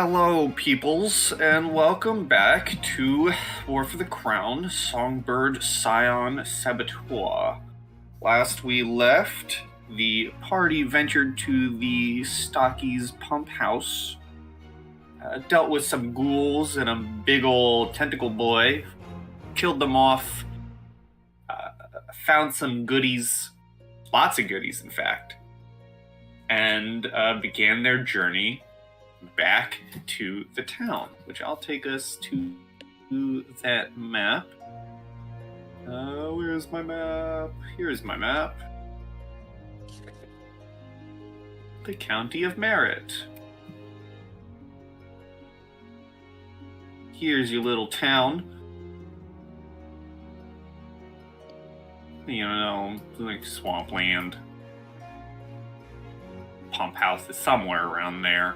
Hello, peoples, and welcome back to War for the Crown, Songbird, Scion, Saboteur. Last we left, the party ventured to the Stockies pump house, dealt with some ghouls and a big old tentacle boy, killed them off, found some goodies, lots of goodies in fact, and began their journey back to the town, which I'll take us to that map. Where's my map? Here's my map. The County of Merritt. Here's your little town. You know, like swampland. Pump house is somewhere around there.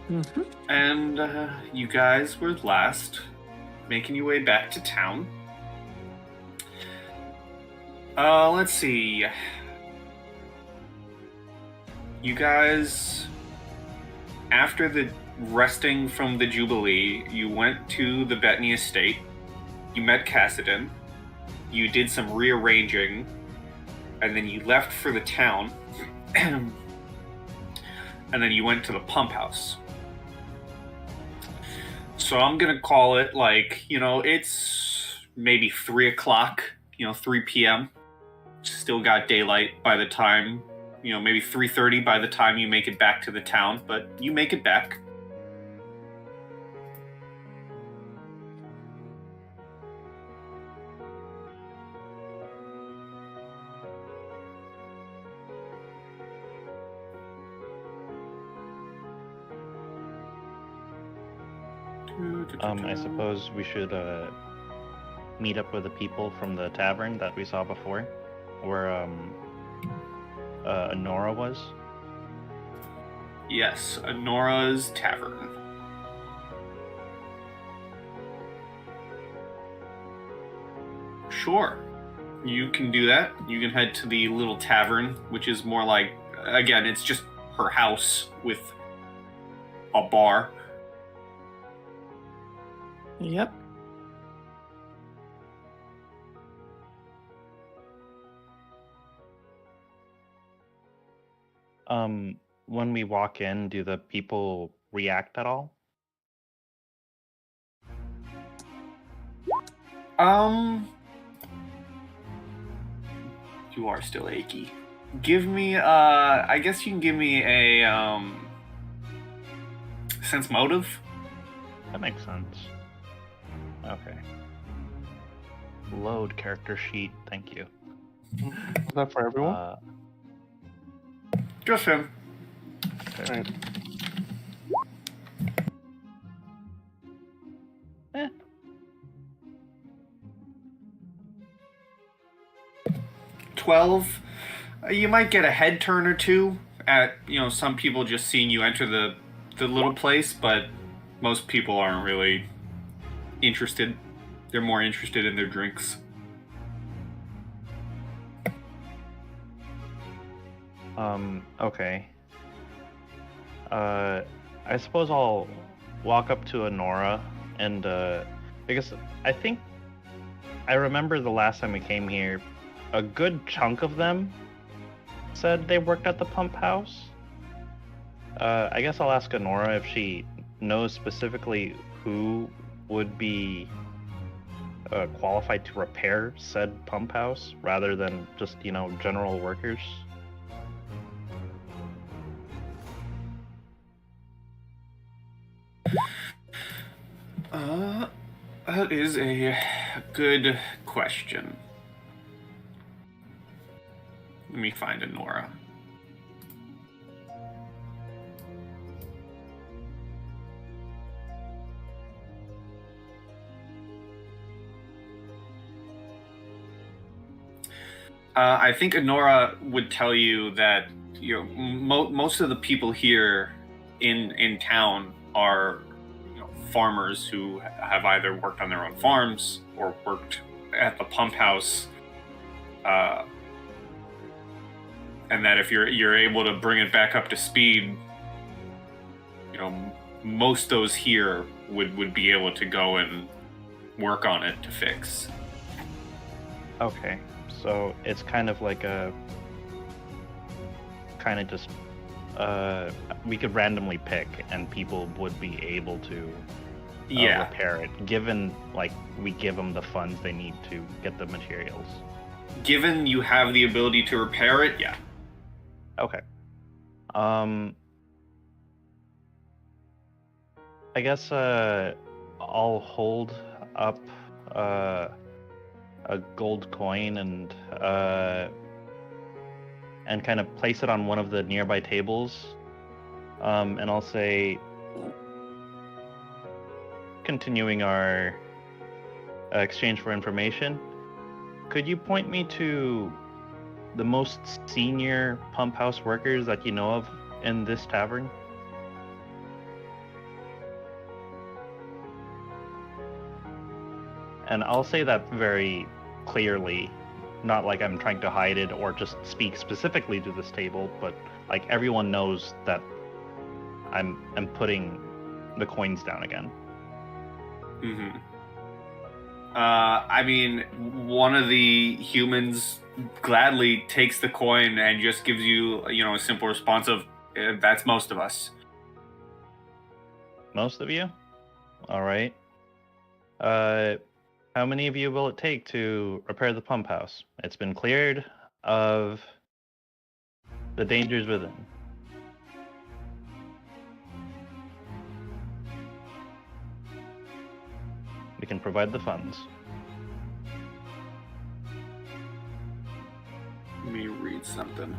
Mm-hmm. And you guys were last, making your way back to town. Let's see. You guys, after the resting from the Jubilee, you went to the Bettany estate. You met Kassadin. You did some rearranging, and then you left for the town. And then you went to the pump house. So I'm gonna call it it's maybe 3 o'clock, 3 p.m. Still got daylight by the time, maybe 3:30 by the time you make it back to the town, but you make it back. I suppose we should meet up with the people from the tavern that we saw before, where Honora was. Yes, Honora's tavern. Sure, you can do that. You can head to the little tavern, which is more like, again, it's just her house with a bar. Yep. When we walk in, do the people react at all? You are still achy. Give me, I guess you can give me a, sense motive. That makes sense. Okay. Load character sheet, thank you. Is that for everyone? Just him. Okay. Right. 12. You might get a head turn or two at, some people just seeing you enter the little place, but most people aren't really interested. They're more interested in their drinks. Okay. I suppose I'll walk up to Honora and, because I think I remember the last time we came here, a good chunk of them said they worked at the pump house. I guess I'll ask Honora if she knows specifically who would be qualified to repair said pump house rather than just, general workers. That is a good question. Let me find Honora. I think Honora would tell you that most of the people here in town are farmers who have either worked on their own farms or worked at the pump house, and that if you're able to bring it back up to speed, most those here would be able to go and work on it to fix. Okay, so it's kind of like we could randomly pick, and people would be able to repair it, given we give them the funds they need to get the materials. Given you have the ability to repair it, yeah. Okay. I guess I'll hold up a gold coin and kind of place it on one of the nearby tables, and I'll say, continuing our exchange for information, could you point me to the most senior pump house workers that you know of in this tavern? And I'll say that very clearly, not like I'm trying to hide it or just speak specifically to this table, but like everyone knows that I'm putting the coins down again. Mm-hmm. I mean, one of the humans gladly takes the coin and just gives you, a simple response of, that's most of us. Most of you? All right. How many of you will it take to repair the pump house? It's been cleared of the dangers within. We can provide the funds. Let me read something.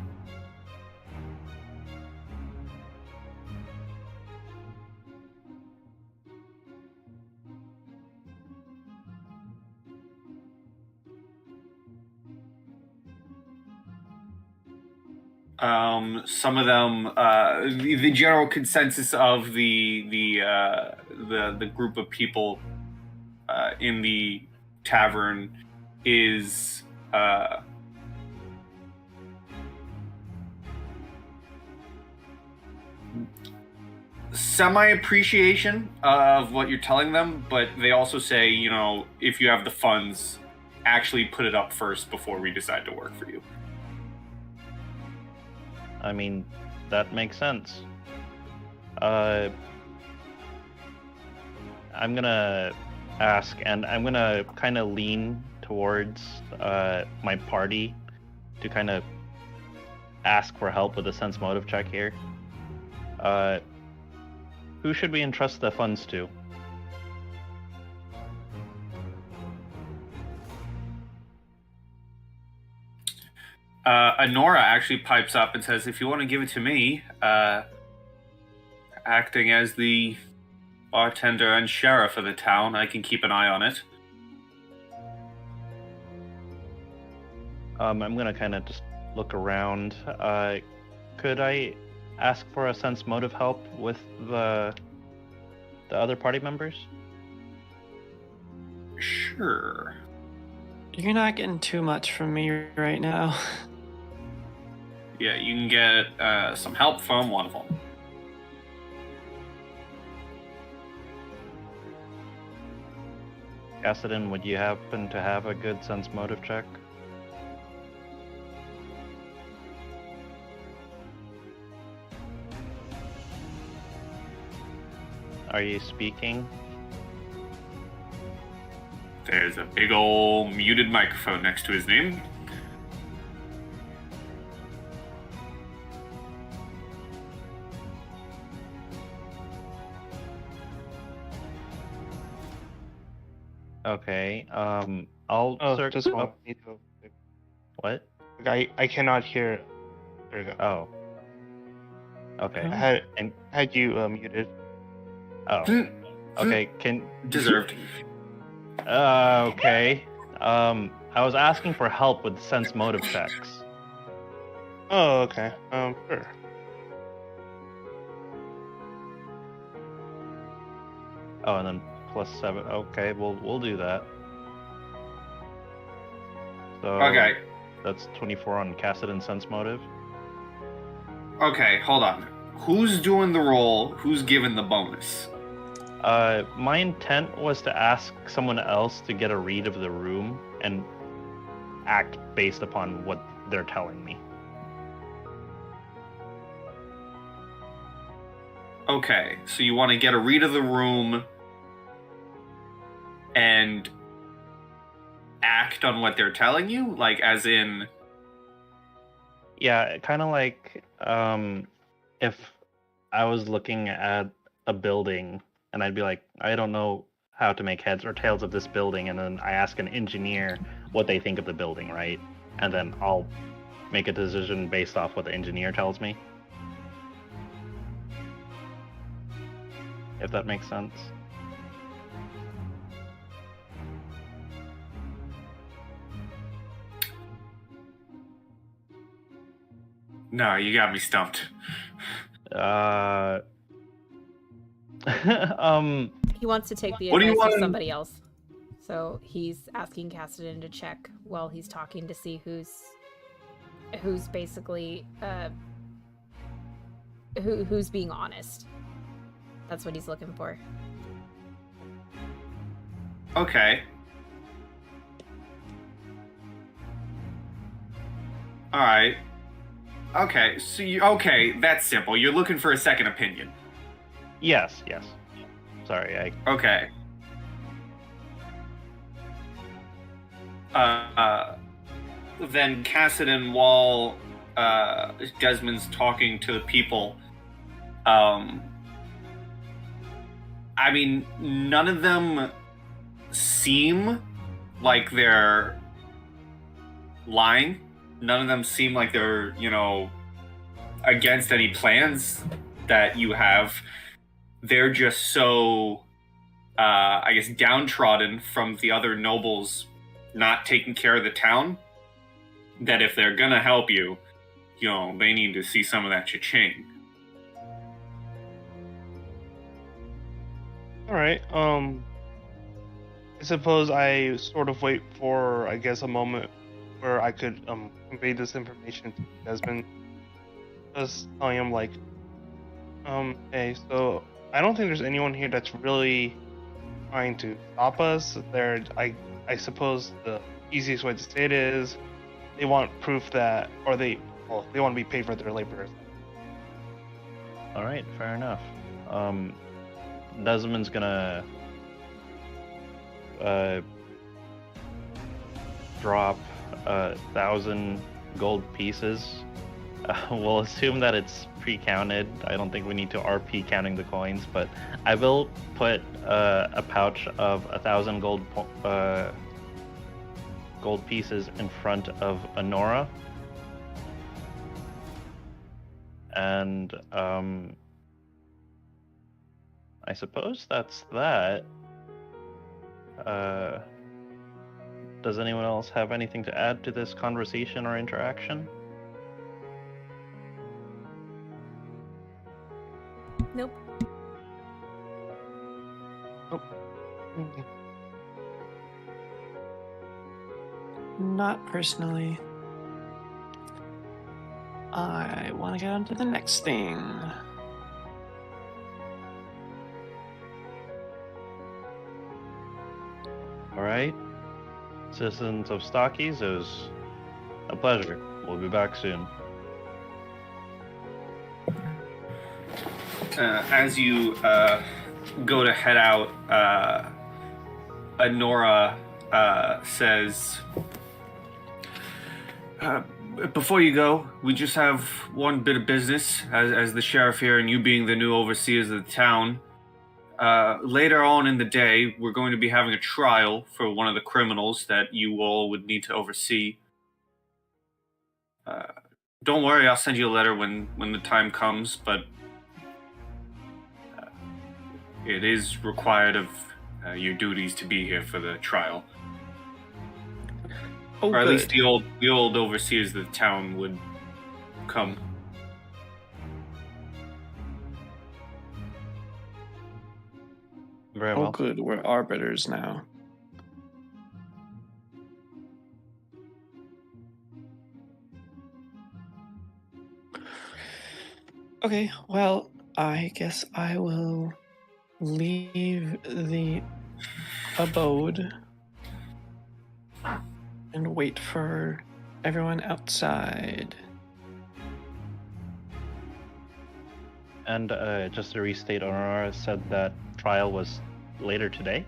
Some of them, the general consensus of the group of people in the tavern is semi-appreciation of what you're telling them, but they also say, if you have the funds, actually put it up first before we decide to work for you. I mean, that makes sense. I'm gonna ask, and I'm gonna kind of lean towards my party to kind of ask for help with a sense motive check here. Who should we entrust the funds to? Honora actually pipes up and says, if you want to give it to me, acting as the bartender and sheriff of the town, I can keep an eye on it. I'm going to kind of just look around. Could I ask for a sense motive help with the other party members? Sure. You're not getting too much from me right now. Yeah, you can get some help from one of them. Kassadin, would you happen to have a good sense motive check? Are you speaking? There's a big ol' muted microphone next to his name. Okay, I'll search. Just one. What? I cannot hear. There you go. Oh. Okay. Had you muted? Oh. Okay. Deserved. Okay. I was asking for help with sense motive checks. Oh, okay. Sure. Oh, and then +7. Okay, we'll do that. So Okay. That's 24 on Kassadin sense motive. Okay, hold on. who's doing the roll? Who's given the bonus? My intent was to ask someone else to get a read of the room and act based upon what they're telling me. Okay, so you want to get a read of the room and act on what they're telling you? Like, as in... Yeah, kind of like if I was looking at a building and I'd be like, I don't know how to make heads or tails of this building, and then I ask an engineer what they think of the building, right? And then I'll make a decision based off what the engineer tells me. If that makes sense. No, you got me stumped. He wants to take the What do you advice of want? somebody else. So he's asking Kassadin to check while he's talking to see who's basically who's being honest. That's what he's looking for. Okay. Alright. Okay, so that's simple. You're looking for a second opinion. Yes. Sorry, Okay. Then Kassadin, while Desmond's talking to the people, I mean, none of them seem like they're lying. None of them seem like they're, against any plans that you have. They're just so, I guess, downtrodden from the other nobles not taking care of the town, that if they're gonna help you, they need to see some of that cha-ching. Alright, I suppose I sort of wait for, I guess, a moment where I could convey this information to Desmond. Just telling him, like, hey, so I don't think there's anyone here that's really trying to stop us. I suppose the easiest way to say it is they want proof that, or they want to be paid for their labor. All right, fair enough. Desmond's gonna drop 1,000 gold pieces. We'll assume that it's pre-counted. I don't think we need to RP counting the coins, but I will put a pouch of 1,000 gold pieces in front of Honora, and I suppose that's that. Does anyone else have anything to add to this conversation or interaction? Nope. Not personally. I want to get on to the next thing. All right, citizens of Stockies, it was a pleasure. We'll be back soon. As you go to head out, Honora says, before you go, we just have one bit of business, as the sheriff here and you being the new overseers of the town. Later on in the day, we're going to be having a trial for one of the criminals that you all would need to oversee. Don't worry, I'll send you a letter when the time comes, but it is required of your duties to be here for the trial. Oh, or at good. least the old overseers of the town would come. Very Oh, well. good. We're arbiters now. Okay, well, I guess I will leave the abode and wait for everyone outside. And just to restate, Aurora said that trial was later today?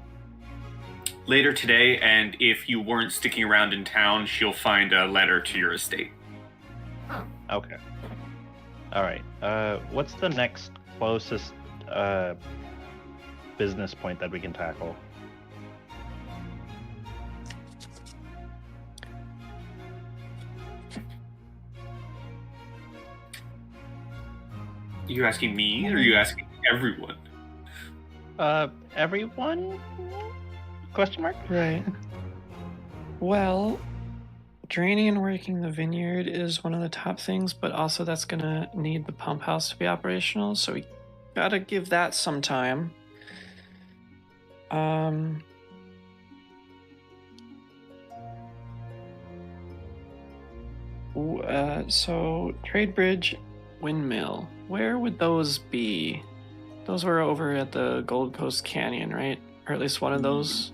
Later today, and if you weren't sticking around in town, she'll find a letter to your estate. Okay. Alright. What's the next closest business point that we can tackle? Are you asking me, or are you asking everyone? Everyone? Question mark? Right. Well, draining and working the vineyard is one of the top things, but also that's gonna need the pump house to be operational, so we gotta give that some time. So trade bridge, windmill, where would those be? Those were over at the Gold Coast Canyon, right? Or at least one of those.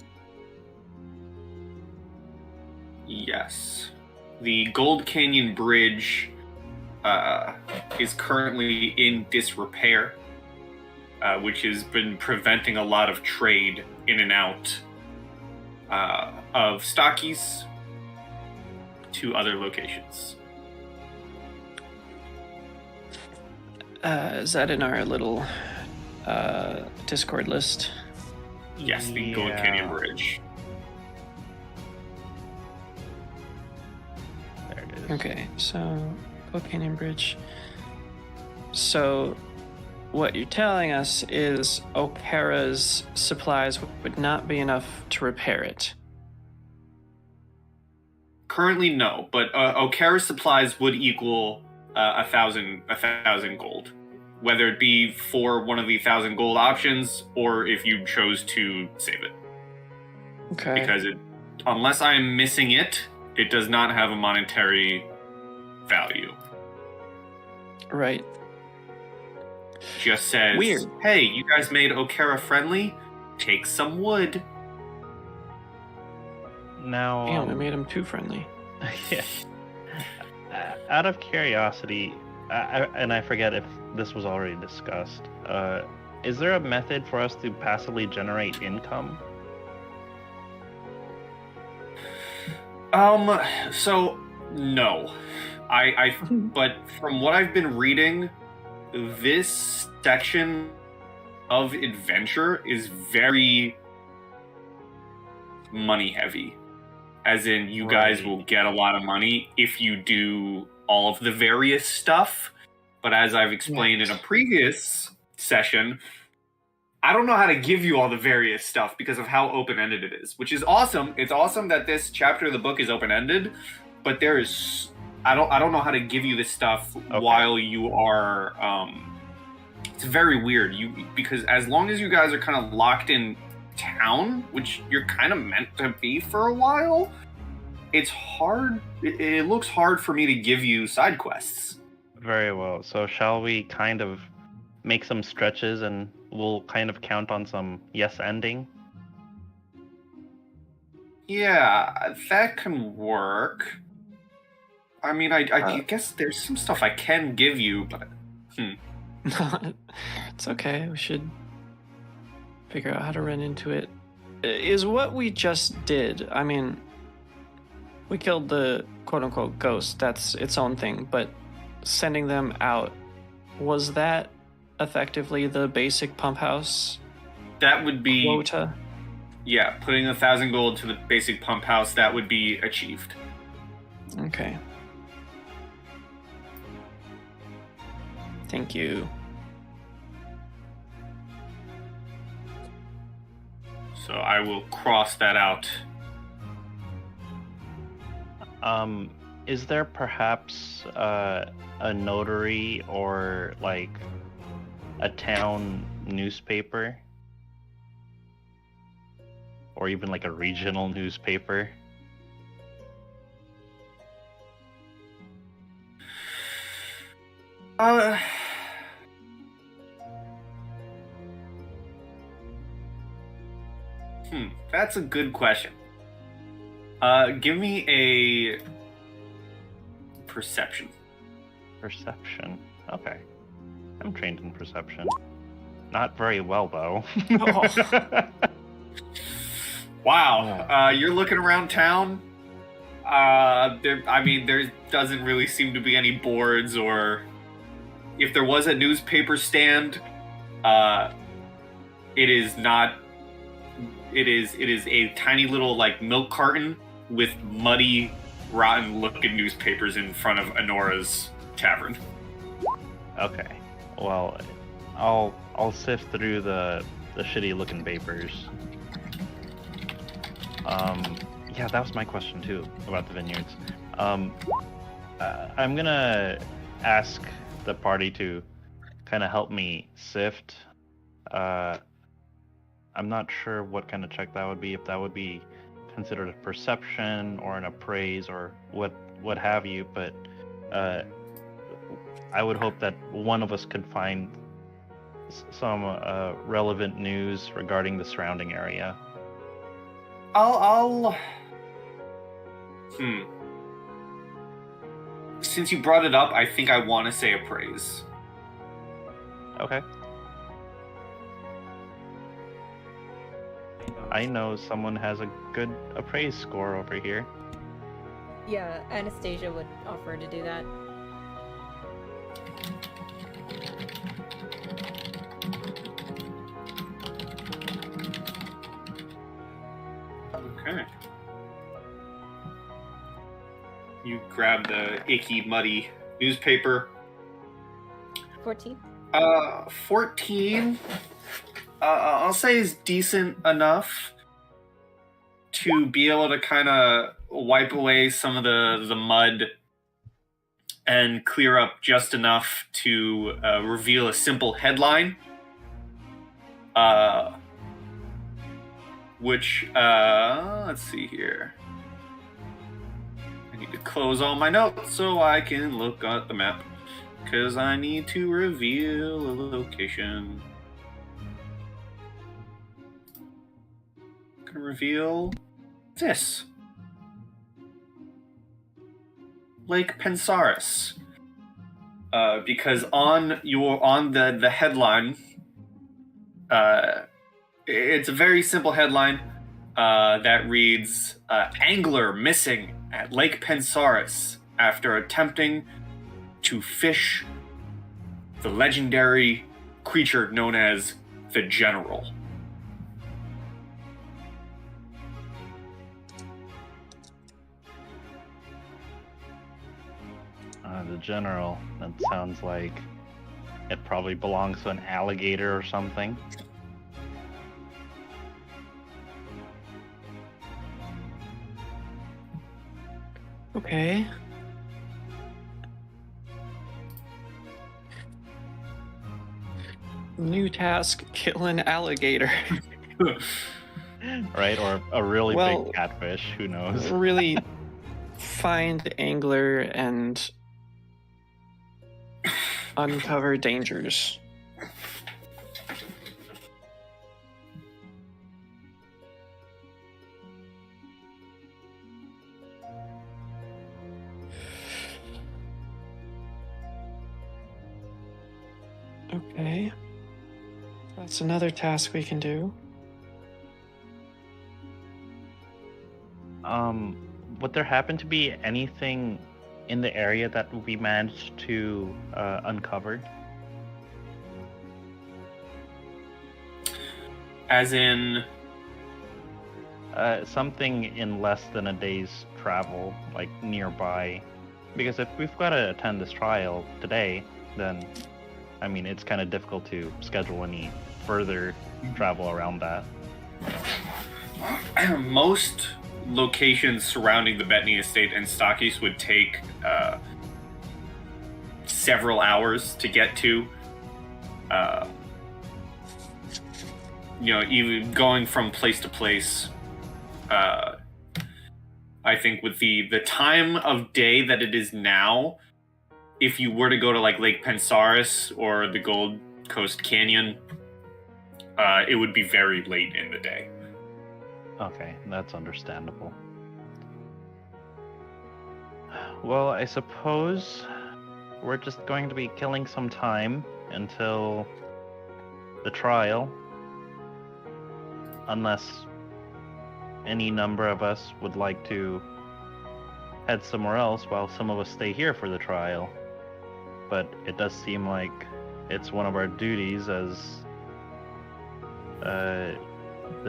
Yes. The Gold Canyon Bridge is currently in disrepair, which has been preventing a lot of trade in and out of stockies to other locations. Is that in our little Discord list? Yes, the Gold Canyon Bridge. There it is. Okay, so Gold Canyon Bridge. So what you're telling us is Okara's supplies would not be enough to repair it. Currently, no, but Okara's supplies would equal 1,000 gold, whether it be for one of the 1,000 gold options or if you chose to save it. Okay. Because unless I am missing it, it does not have a monetary value. Right. Just says, Weird. Hey, you guys made Okara friendly? Take some wood. Now, Damn, I made him too friendly. yeah. Out of curiosity, and I forget if this was already discussed, is there a method for us to passively generate income? So no. But from what I've been reading, this section of adventure is very money heavy. As in, you guys will get a lot of money if you do all of the various stuff. But as I've explained in a previous session, I don't know how to give you all the various stuff because of how open-ended it is, which is awesome. It's awesome that this chapter of the book is open-ended, but there is... I don't know how to give you this stuff while you are... it's very weird. Because as long as you guys are kind of locked in town, which you're kind of meant to be for a while, it's hard. It looks hard for me to give you side quests. Very well. So shall we kind of make some stretches and we'll kind of count on some yes ending? Yeah, that can work. I mean, I guess there's some stuff I can give you, but... It's okay. We should figure out how to run into it. Is what we just did, I mean, we killed the quote-unquote ghost. That's its own thing, but sending them out, was that effectively the basic pump house That would be... quota? Yeah, putting 1,000 gold to the basic pump house, that would be achieved. Okay. Thank you. So I will cross that out. Is there perhaps a notary or like a town newspaper? Or even like a regional newspaper? That's a good question. Give me a perception. Perception. Okay. I'm trained in perception. Not very well, though. Wow. You're looking around town. There doesn't really seem to be any boards, or if there was a newspaper stand, it is not. It is a tiny little like milk carton with muddy, rotten-looking newspapers in front of Honora's tavern. Okay. Well, I'll sift through the shitty-looking papers. Yeah, that was my question too about the vineyards. I'm gonna ask the party to kind of help me sift. I'm not sure what kind of check that would be. If that would be considered a perception or an appraise or what have you. But I would hope that one of us could find some relevant news regarding the surrounding area. Since you brought it up, I think I want to say appraise. Okay. I know someone has a good appraise score over here. Yeah, Anastasia would offer to do that. Okay. You grab the icky, muddy newspaper. 14. 14. I'll say is decent enough to be able to kind of wipe away some of the mud and clear up just enough to reveal a simple headline. Which, let's see here. I need to close all my notes so I can look at the map, because I need to reveal a location. I'm gonna reveal this. Lake Pensaris. Because on the headline, it's a very simple headline that reads, Angler missing at Lake Pensaris after attempting to fish the legendary creature known as the General. The General, that sounds like it probably belongs to an alligator or something. Okay. New task, kill an alligator. Right? Or a really Well, big catfish, who knows? Really find angler and uncover dangers. Okay. That's another task we can do. Would there happen to be anything in the area that we managed to uncover? As in... something in less than a day's travel, like nearby. Because if we've got to attend this trial today, then, I mean, it's kind of difficult to schedule any further travel around that. Most locations surrounding the Bettany Estate and Stockys would take several hours to get to. Even going from place to place. I think with the time of day that it is now, if you were to go to like Lake Pensaris or the Gold Coast Canyon, it would be very late in the day. Okay, that's understandable. Well, I suppose we're just going to be killing some time until the trial. Unless any number of us would like to head somewhere else while some of us stay here for the trial. But it does seem like it's one of our duties as the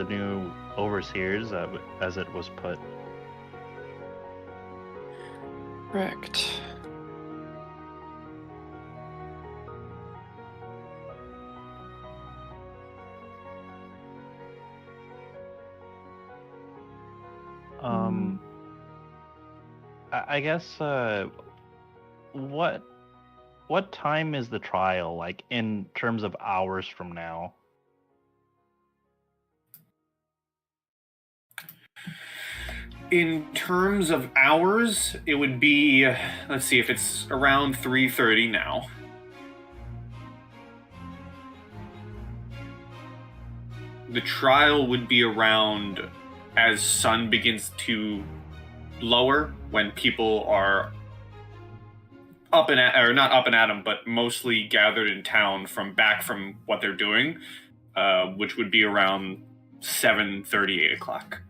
new overseers, as it was put. Correct. I guess what time is the trial, like, in terms of hours from now? In terms of hours, it would be, let's see, if it's around 3:30 now. The trial would be around as sun begins to lower, when people are up and at, or not up and at 'em, but mostly gathered in town from what they're doing, which would be around 7:30, 8 o'clock.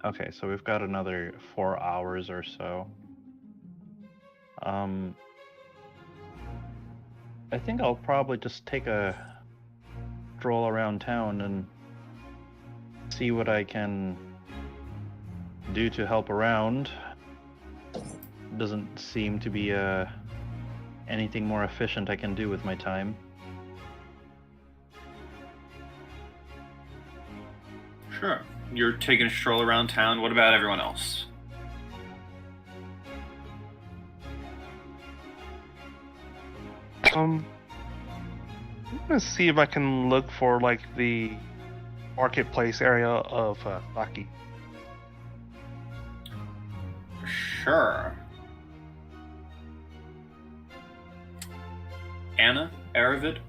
Okay, so we've got another 4 hours or so. I think I'll probably just take a stroll around town and see what I can do to help around. Doesn't seem to be anything more efficient I can do with my time. Sure. You're taking a stroll around town. What about everyone else? I'm gonna see if I can look for like the marketplace area of Saki. Sure. Anna, Erivid?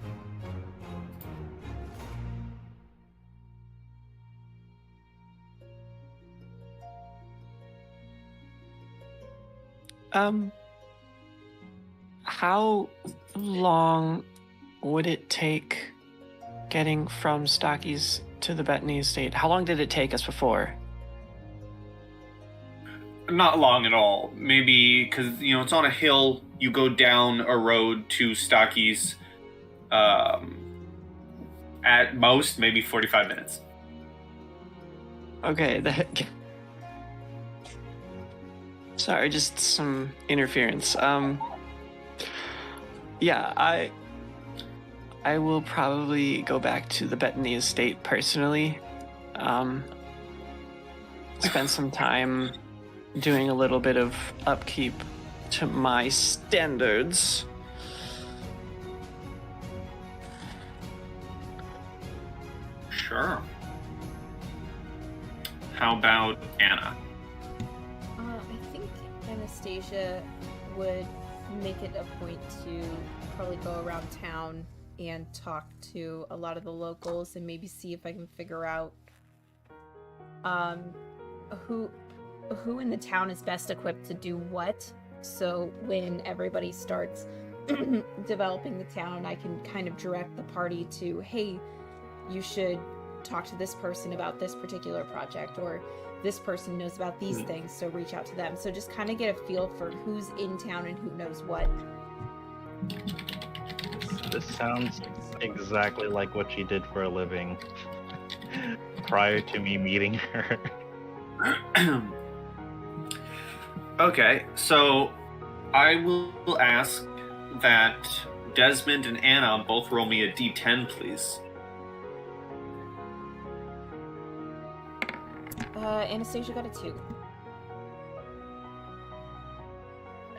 How long would it take getting from Stocky's to the Bettany estate? How long did it take us before? Not long at all. Maybe, because, it's on a hill. You go down a road to Stocky's. At most, maybe 45 minutes. Okay, sorry, just some interference. Yeah, I will probably go back to the Bettany estate personally. Spend some time doing a little bit of upkeep to my standards. Sure. How about Anna? I think Anastasia would make it a point to probably go around town and talk to a lot of the locals and maybe see if I can figure out who in the town is best equipped to do what. So when everybody starts developing the town, I can kind of direct the party to, hey, you should talk to this person about this particular project, or this person knows about these things, so reach out to them. So just kind of get a feel for who's in town and who knows what. This sounds exactly like what she did for a living prior to me meeting her. Okay, so I will ask that Desmond and Anna both roll me a d10, please. Anastasia got a 2.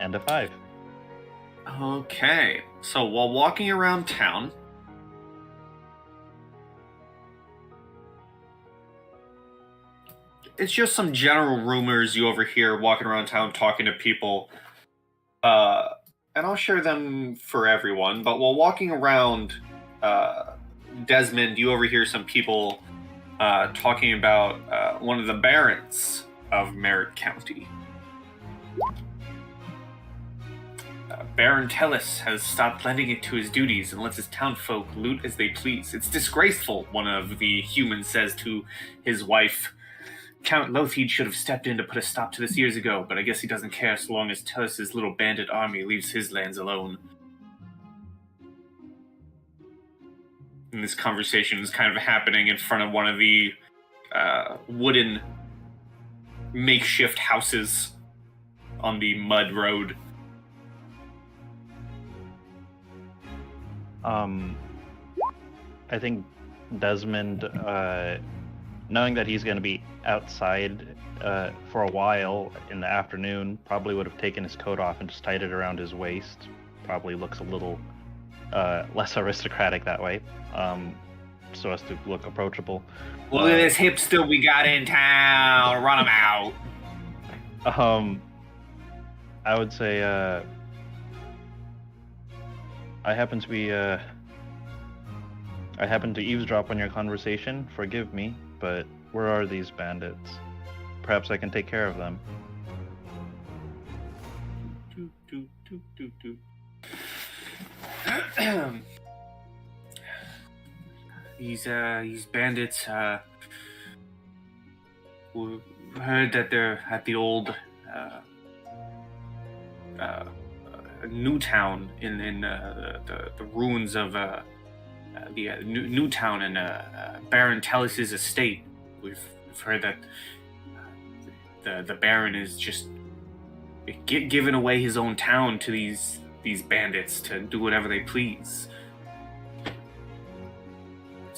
And a 5. Okay, so while walking around town, it's just some general rumors you overhear walking around town talking to people, and I'll share them for everyone, but while walking around, Desmond, you overhear some people talking about one of the barons of Merritt County. Baron Tellis has stopped lending it to his duties and lets his townfolk loot as they please. It's disgraceful, one of the humans says to his wife. Count Lothid should have stepped in to put a stop to this years ago, but I guess he doesn't care so long as Tellis' little bandit army leaves his lands alone. And this conversation is kind of happening in front of one of the wooden makeshift houses on the mud road. I think Desmond, knowing that he's going to be outside for a while in the afternoon, probably would have taken his coat off and just tied it around his waist. Probably looks a little less aristocratic that way, so as to look approachable. Look at this hipster we got in town. Run him out. I would say I happen to eavesdrop on your conversation. Forgive me, but where are these bandits? Perhaps I can take care of them. These bandits, we heard that they're at the old Newtown in the ruins of the Newtown and Baron Tellis' estate. We've heard that the Baron is just giving away his own town to these bandits to do whatever they please.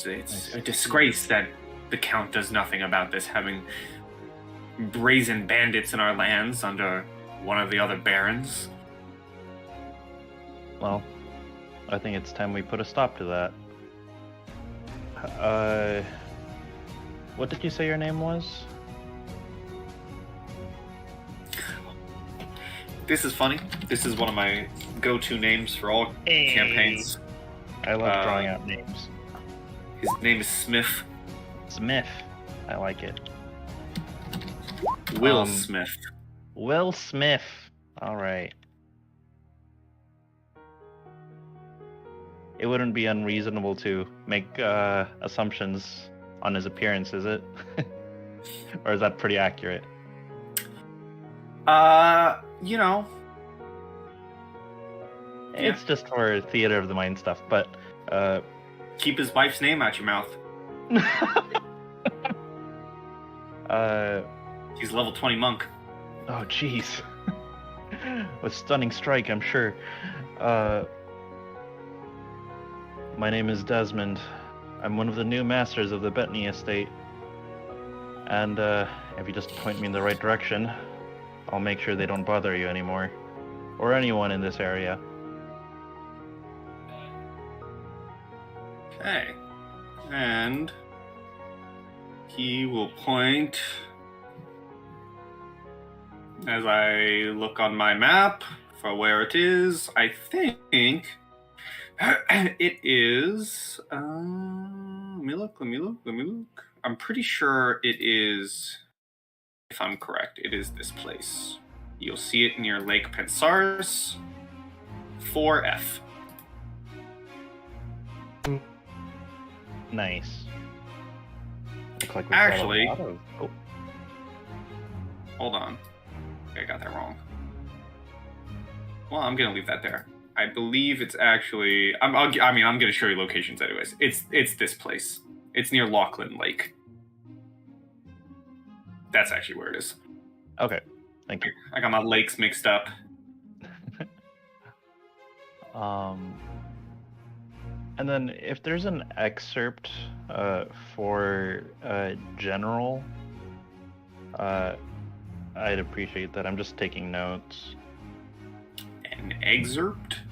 It's a disgrace that the Count does nothing about this, having brazen bandits in our lands under one of the other barons. Well, I think it's time we put a stop to that. What did you say your name was? This is funny. This is one of my go-to names for all campaigns. I love drawing out names. His name is Smith. Smith. I like it. Will Smith. Will Smith. All right. It wouldn't be unreasonable to make assumptions on his appearance, is it? Or is that pretty accurate? You know. It's just for theater of the mind stuff, but keep his wife's name out your mouth. He's level 20 monk. Oh, jeez. With stunning strike, I'm sure. My name is Desmond. I'm one of the new masters of the Bettany estate. And if you just point me in the right direction, I'll make sure they don't bother you anymore. Or anyone in this area. Okay. And he will point as I look on my map for where it is. I think it is. Let me look. I'm pretty sure it is. If I'm correct, it is this place. You'll see it near Lake Pensaris. 4F. Nice. Looks like Actually, got a lot of... Oh. Hold on. I got that wrong. Well, I'm gonna leave that there. I believe it's actually. I'm gonna show you locations anyways. It's this place. It's near Lachlan Lake. That's actually where it is. Okay, thank you. I got my lakes mixed up. And then if there's an excerpt for General, I'd appreciate that. I'm just taking notes. An excerpt?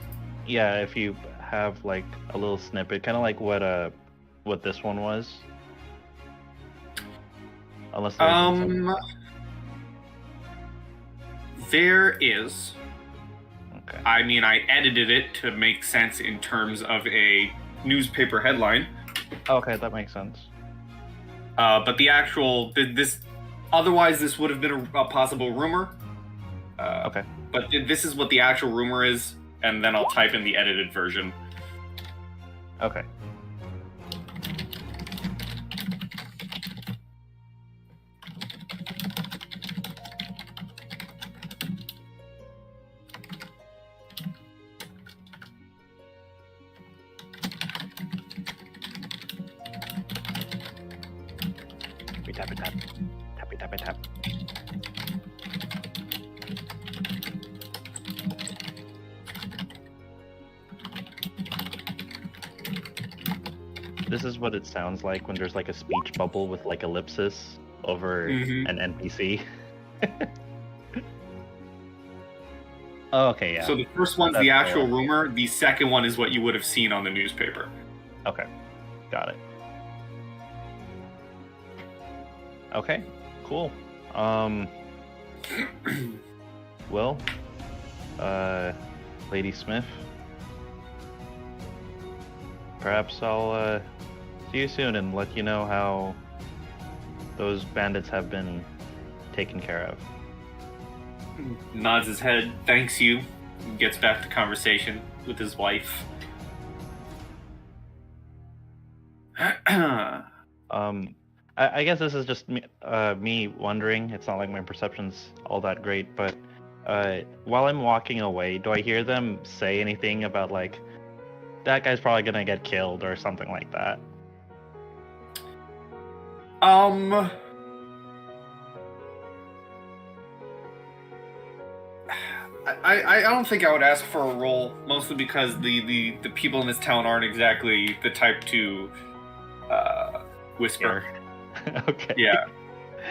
Yeah, if you have like a little snippet, kind of like what this one was. Unless there is. Okay. I mean, I edited it to make sense in terms of a newspaper headline. Okay, that makes sense. But the actual this otherwise this would have been a possible rumor. Okay. But this is what the actual rumor is, and then I'll type in the edited version. Okay. Tap. This is what it sounds like when there's like a speech bubble with like ellipsis over an NPC. Oh, okay, yeah. So the first one's the actual rumor. The second one is what you would have seen on the newspaper. Okay, got it. Okay, cool. Well, Lady Smith, perhaps I'll see you soon and let you know how those bandits have been taken care of. Nods his head, thanks you, gets back to conversation with his wife. I guess this is just me wondering. It's not like my perception's all that great, but while I'm walking away, do I hear them say anything about like, that guy's probably gonna get killed or something like that? I don't think I would ask for a roll, mostly because the people in this town aren't exactly the type to whisper. Okay. Yeah.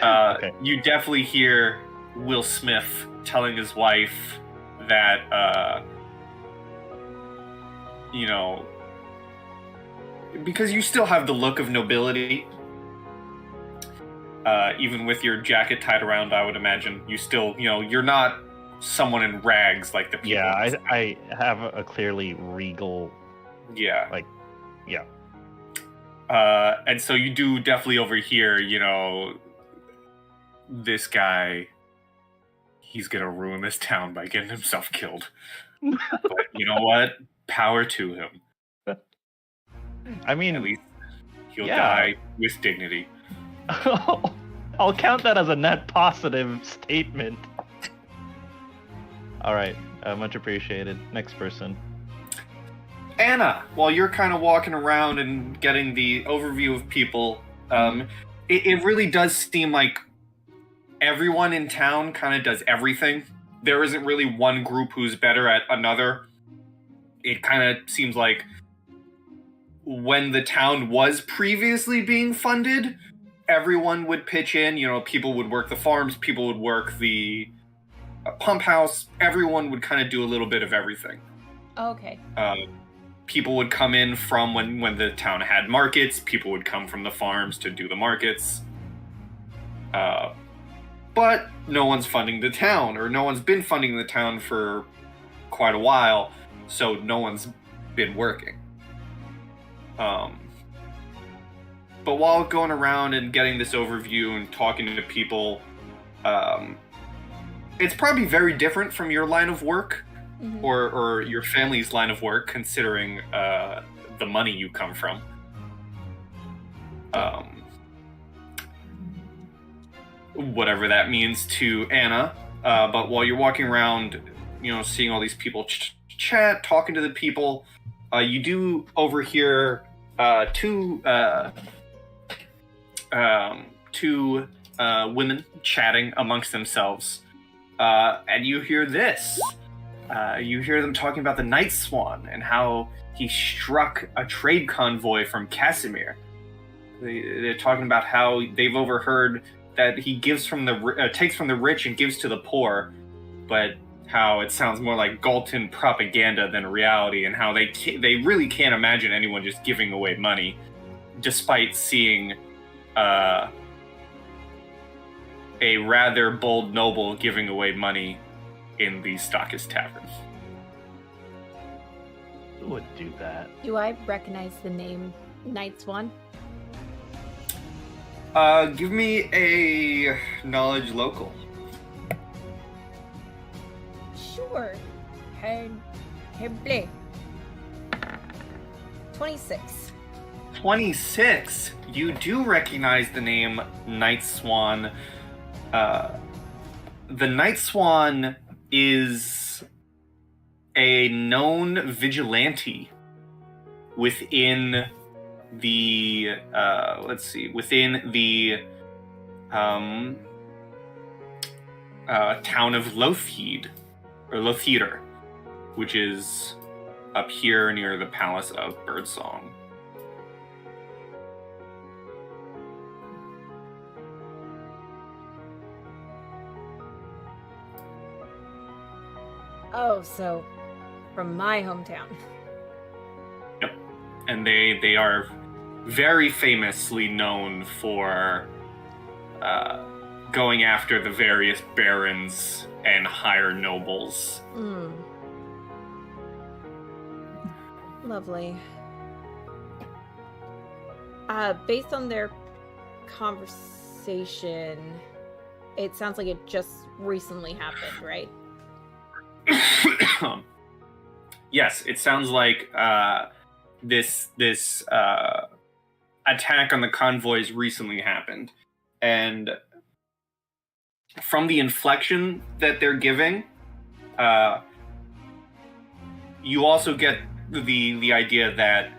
Okay. You definitely hear Will Smith telling his wife that, you know, because you still have the look of nobility, even with your jacket tied around, I would imagine, you still, you know, you're not someone in rags like the people. Yeah, I have a clearly regal... Yeah. Like, yeah. And so you do definitely overhear, you know, this guy, he's gonna ruin this town by getting himself killed. But you know what? Power to him. I mean, at least he'll die with dignity. I'll count that as a net positive statement. All right, much appreciated. Next person. Anna, while you're kind of walking around and getting the overview of people, it really does seem like everyone in town kind of does everything. There isn't really one group who's better at another. It kind of seems like when the town was previously being funded, everyone would pitch in. You know, people would work the farms, people would work the pump house. Everyone would kind of do a little bit of everything. Okay. People would come in from when the town had markets. People would come from the farms to do the markets. But no one's funding the town, or no one's been funding the town for quite a while, so no one's been working. But while going around and getting this overview and talking to people, it's probably very different from your line of work. Mm-hmm. Or your family's line of work, considering the money you come from. Whatever that means to Anna. But while you're walking around, you know, seeing all these people chat, talking to the people, you do overhear two women chatting amongst themselves. And you hear this. You hear them talking about the Night Swan and how he struck a trade convoy from Casimir. They're talking about how they've overheard that he gives from takes from the rich and gives to the poor, but how it sounds more like Galton propaganda than reality, and how they really can't imagine anyone just giving away money, despite seeing a rather bold noble giving away money in the Stockist Tavern. Who would do that? Do I recognize the name Night Swan? Give me a knowledge local. Sure. Bleh. 26. 26. You do recognize the name Night Swan. The Night Swan is a known vigilante within the town of Lotheater, which is up here near the Palace of Birdsong. Oh, so from my hometown. Yep. And they are very famously known for going after the various barons and higher nobles. Lovely. Based on their conversation, it sounds like it just recently happened, right? Yes, it sounds like this attack on the convoys recently happened, and from the inflection that they're giving, you also get the idea that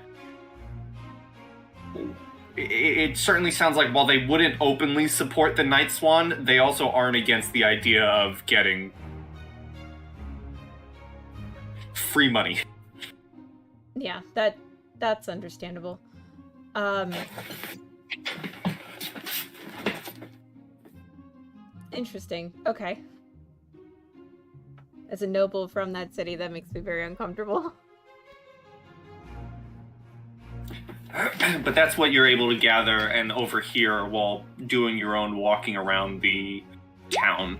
it certainly sounds like while they wouldn't openly support the Night Swan, they also aren't against the idea of getting free money. Yeah, that's understandable. Interesting. Okay. As a noble from that city, that makes me very uncomfortable. But that's what you're able to gather and overhear while doing your own walking around the town.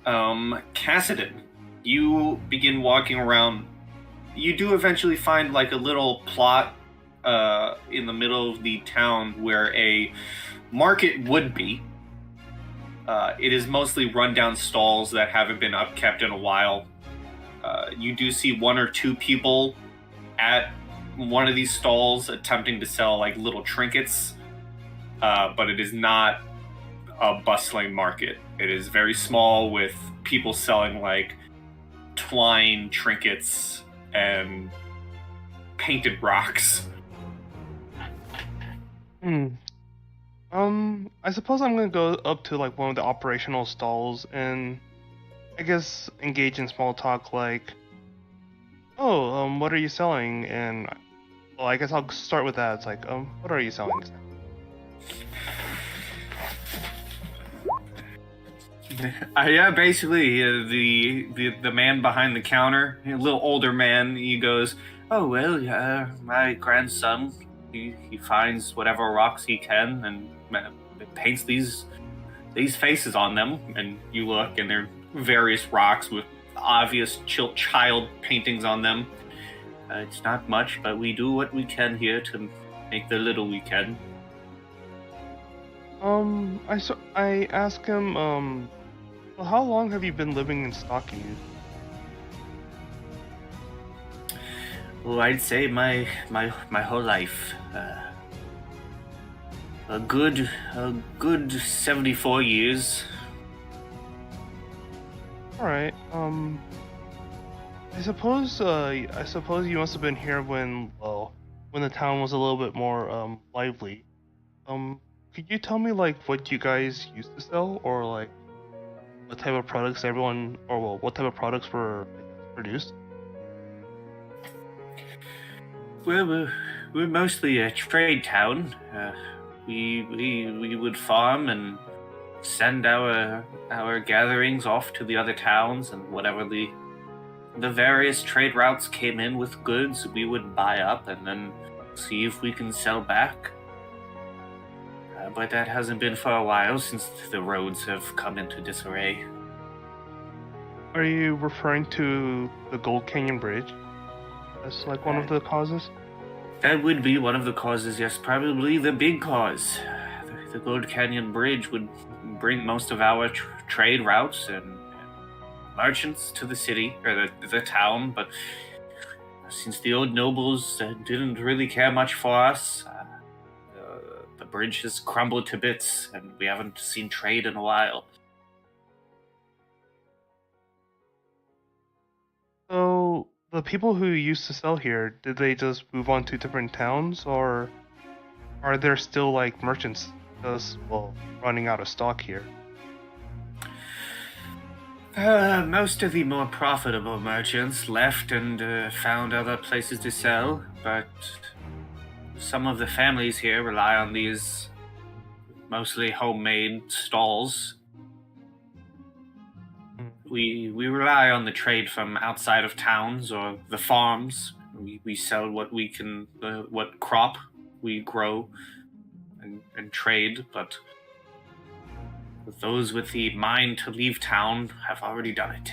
Kassadin, you begin walking around. You do eventually find like a little plot in the middle of the town where a market would be. It is mostly rundown stalls that haven't been upkept in a while. You do see one or two people at one of these stalls attempting to sell like little trinkets, but it is not a bustling market. It is very small with people selling like twine trinkets and painted rocks. I suppose I'm gonna go up to like one of the operational stalls and I guess engage in small talk like, oh, what are you selling? And well, I guess I'll start with that. It's like, what are you selling? Yeah, basically, the man behind the counter, a little older man, he goes, oh, well, my grandson, he finds whatever rocks he can and paints these faces on them. And you look, and they're various rocks with obvious child paintings on them. It's not much, but we do what we can here to make the little we can. I ask him, well, how long have you been living in Stockton? Well, I'd say my whole life. A good 74 years. All right. I suppose you must have been here when the town was a little bit more lively. Could you tell me like what you guys used to sell, or like what type of products what type of products were produced? Well, we're mostly a trade town. We would farm and send our gatherings off to the other towns, and whatever the various trade routes came in with goods, we would buy up and then see if we can sell back. But that hasn't been for a while since the roads have come into disarray. Are you referring to the Gold Canyon Bridge as like one of the causes? That would be one of the causes, yes, probably the big cause. The Gold Canyon Bridge would bring most of our trade routes and merchants to the city, or the town, but since the old nobles didn't really care much for us, the bridge has crumbled to bits, and we haven't seen trade in a while. So, the people who used to sell here, did they just move on to different towns, or are there still, like, merchants just, well, running out of stock here? Most of the more profitable merchants left and found other places to sell, but some of the families here rely on these mostly homemade stalls. We rely on the trade from outside of towns or the farms. We sell what we can, what crop we grow and trade, but those with the mind to leave town have already done it.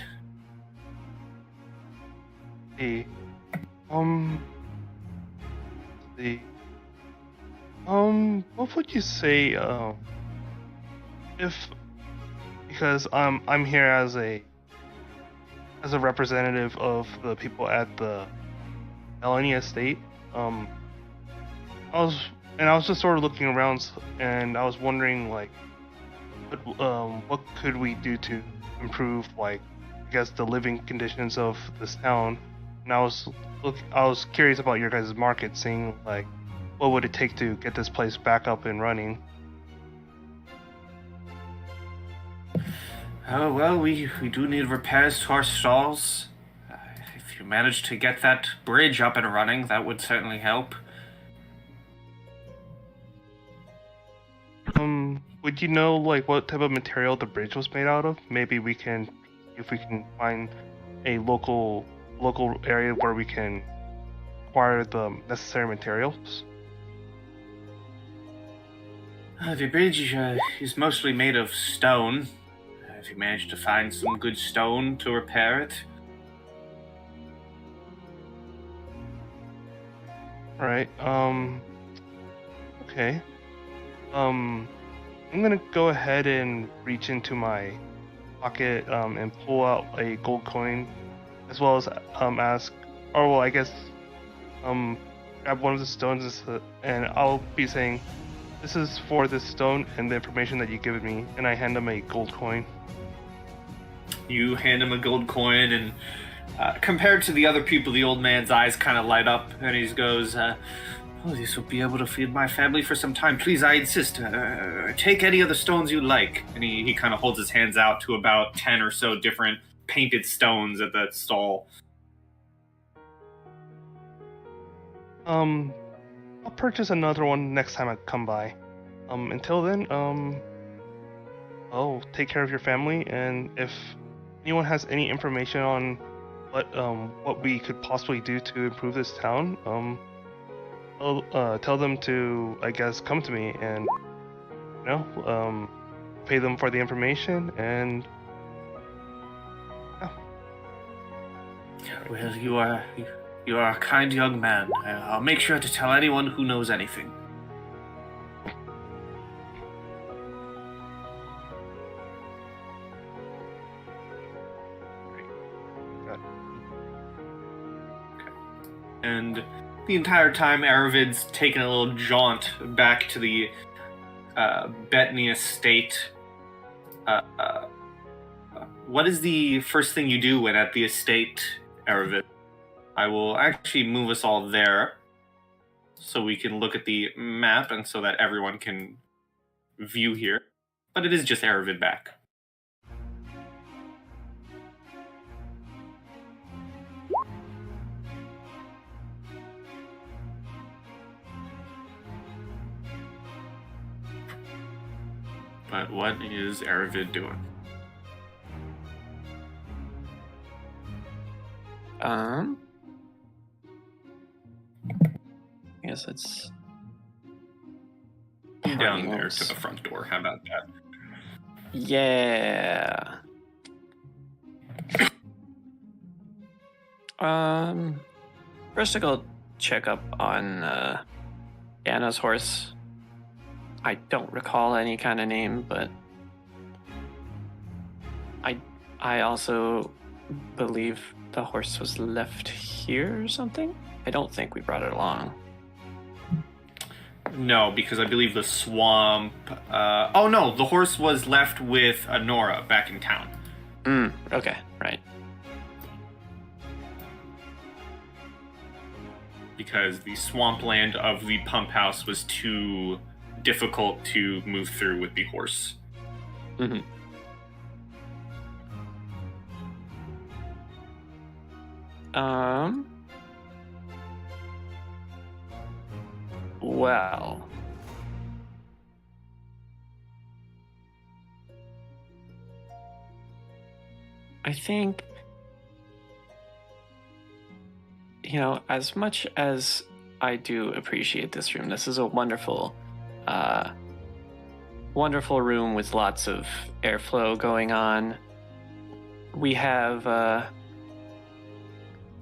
The what would you say, if, because I'm here as a representative of the people at the Melanie estate. I was just sort of looking around, and I was wondering, like, what could we do to improve, like, I guess, the living conditions of this town? And I was curious about your guys' market, seeing, like, what would it take to get this place back up and running? Oh, well, we do need repairs to our stalls. If you manage to get that bridge up and running, that would certainly help. Would you know, like, what type of material the bridge was made out of? Maybe we can, if we can find a local area where we can acquire the necessary materials. The bridge is mostly made of stone. If you manage to find some good stone to repair it. Alright, okay. I'm gonna go ahead and reach into my pocket and pull out a gold coin, as well as ask, or well, I guess grab one of the stones and I'll be saying, "This is for this stone and the information that you given me," and I hand him a gold coin. You hand him a gold coin, and compared to the other people, the old man's eyes kind of light up, and he goes, "Oh, this will be able to feed my family for some time. Please, I insist. Take any of the stones you like." And he kind of holds his hands out to about 10 or so different painted stones at that stall. I'll purchase another one next time I come by. Until then, I'll take care of your family, and if anyone has any information on what we could possibly do to improve this town, I'll tell them to, I guess, come to me and, pay them for the information, and Well, you are a kind young man. I'll make sure to tell anyone who knows anything. And the entire time, Erivid's taking a little jaunt back to the Bettany estate. What is the first thing you do when at the estate, Erivid? I will actually move us all there so we can look at the map and so that everyone can view here. But it is just Erivid back. But what is Erivid doing? I guess it's Down there to the front door. How about that? Yeah. First I go check up on Anna's horse. I don't recall any kind of name, but I also believe the horse was left here or something. I don't think we brought it along. No, because I believe the swamp... oh, no, the horse was left with Nora back in town. Okay, right. Because the swampland of the pump house was too difficult to move through with the horse. Mm-hmm. Well, I think, as much as I do appreciate this room, this is a wonderful, wonderful room with lots of airflow going on. We have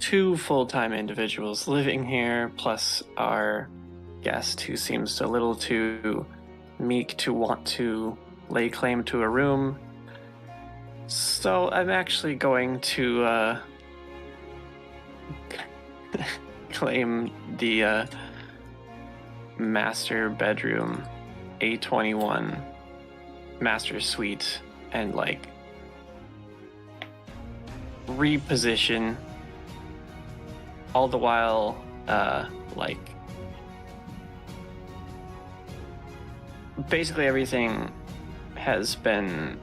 2 full-time individuals living here, plus our guest who seems a little too meek to want to lay claim to a room. So I'm actually going to claim the master bedroom, A21 master suite, and reposition, all the while basically everything has been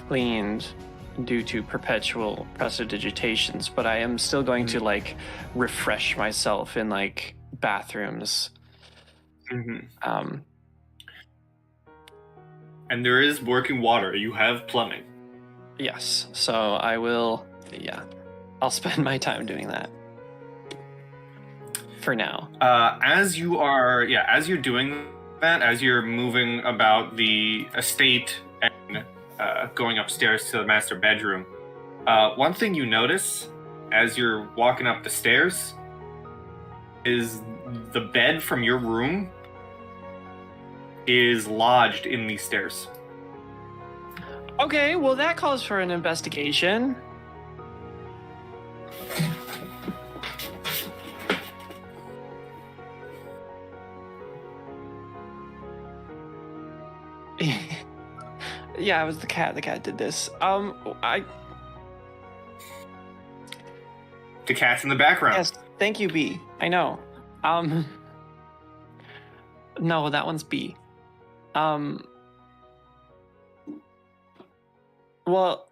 cleaned due to perpetual prestidigitations, but I am still going to refresh myself in bathrooms. Mm-hmm. And there is working water. You have plumbing. Yes, so I will. Yeah, I'll spend my time doing that for now. As you're doing that, as you're moving about the estate and going upstairs to the master bedroom, one thing you notice as you're walking up the stairs is the bed from your room is lodged in these stairs. Okay, well that calls for an investigation. Yeah, it was the cat. The cat did this. The cat's in the background. Yes, thank you, B. I know. No, that one's B. Well,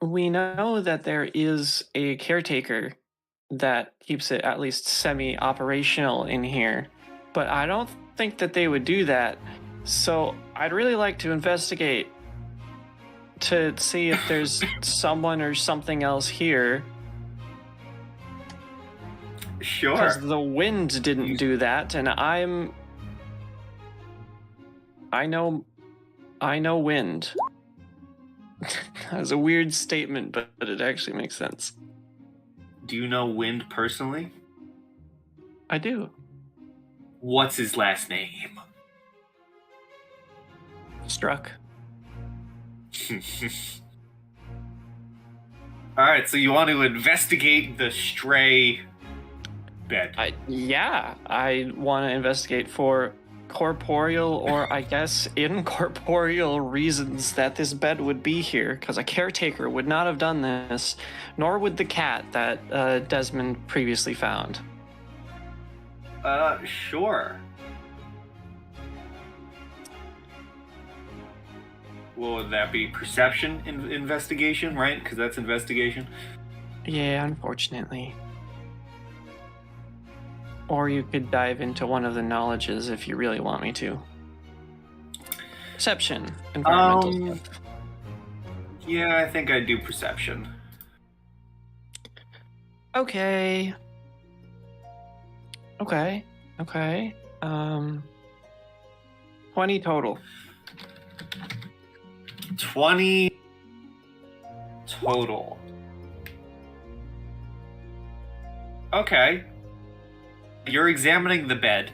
we know that there is a caretaker that keeps it at least semi-operational in here, but I don't think that they would do that. So I'd really like to investigate to see if there's someone or something else here. Sure. Because the wind didn't do that, and I know wind. That was a weird statement, but it actually makes sense. Do you know Wind personally? I do. What's his last name? Struck. Alright, so you want to investigate the stray bed. I want to investigate for corporeal or I guess incorporeal reasons that this bed would be here, because a caretaker would not have done this, nor would the cat that Desmond previously found. Sure. Well, would that be perception investigation, right? Because that's investigation. Yeah, unfortunately. Or you could dive into one of the knowledges if you really want me to. Perception, environmental stuff. Yeah, I think I'd do perception. Okay. 20 total. 20 total. Okay. You're examining the bed.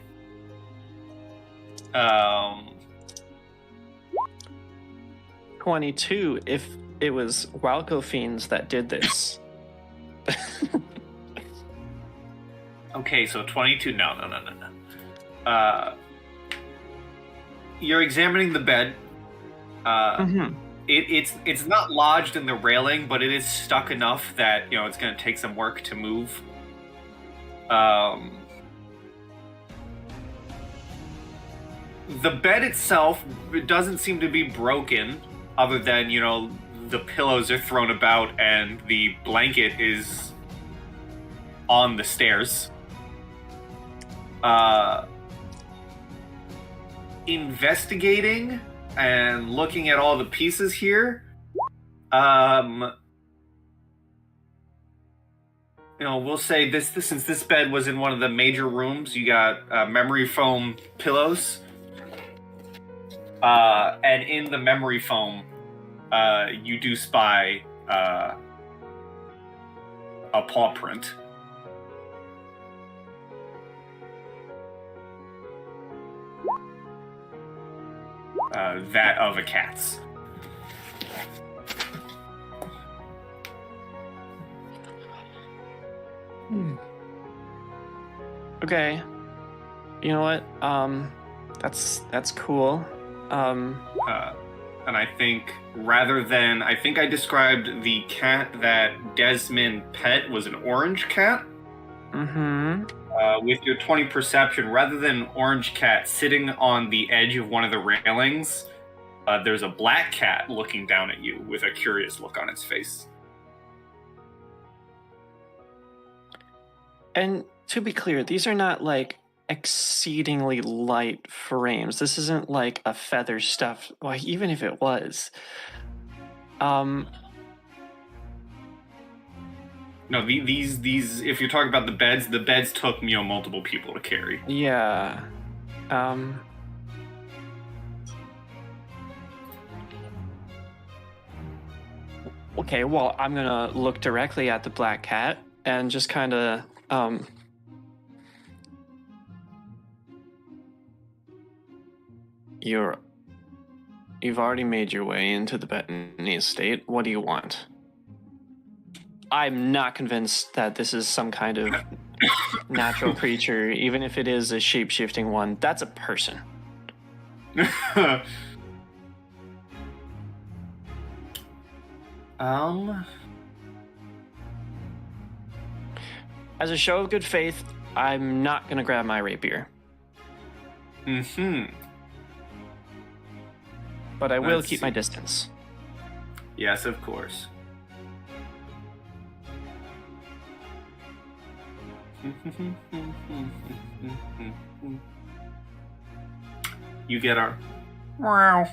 22 if it was Walco Fiends that did this. Okay, so 22. No. You're examining the bed. It's not lodged in the railing, but it is stuck enough that it's going to take some work to move. The bed itself, it doesn't seem to be broken, other than the pillows are thrown about and the blanket is on the stairs. Investigating and looking at all the pieces here, we'll say this since this bed was in one of the major rooms, you got memory foam pillows, and in the memory foam, you do spy a paw print. That of a cat's. Okay. You know what? That's cool. And I think I think I described the cat that Desmond pet was an orange cat. Mm-hmm. With your 20 perception, rather than an orange cat sitting on the edge of one of the railings, there's a black cat looking down at you with a curious look on its face. And to be clear, these are not like exceedingly light frames. This isn't like a feather stuffed. Well, even if it was. No, these if you're talking about the beds took multiple people to carry. Yeah. Okay, well, I'm gonna look directly at the black cat and just kind of You've already made your way into the Bettany estate. What do you want? I'm not convinced that this is some kind of natural creature, even if it is a shape-shifting one. That's a person. As a show of good faith, I'm not gonna grab my rapier. But I will keep my distance. Yes, of course. You get our wow.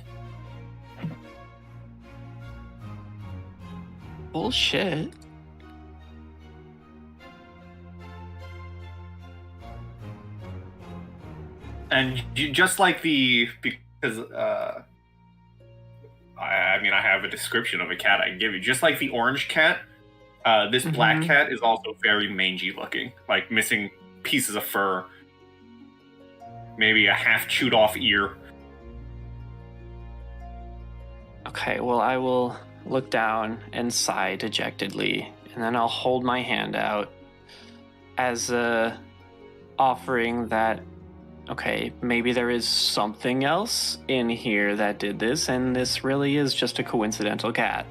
Bullshit. And just like because I have a description of a cat I can give you. Just like the orange cat, this black cat is also very mangy looking, like missing pieces of fur, maybe a half chewed off ear. Okay, well, I will look down and sigh dejectedly, and then I'll hold my hand out as a offering that, okay, maybe there is something else in here that did this, and this really is just a coincidental cat.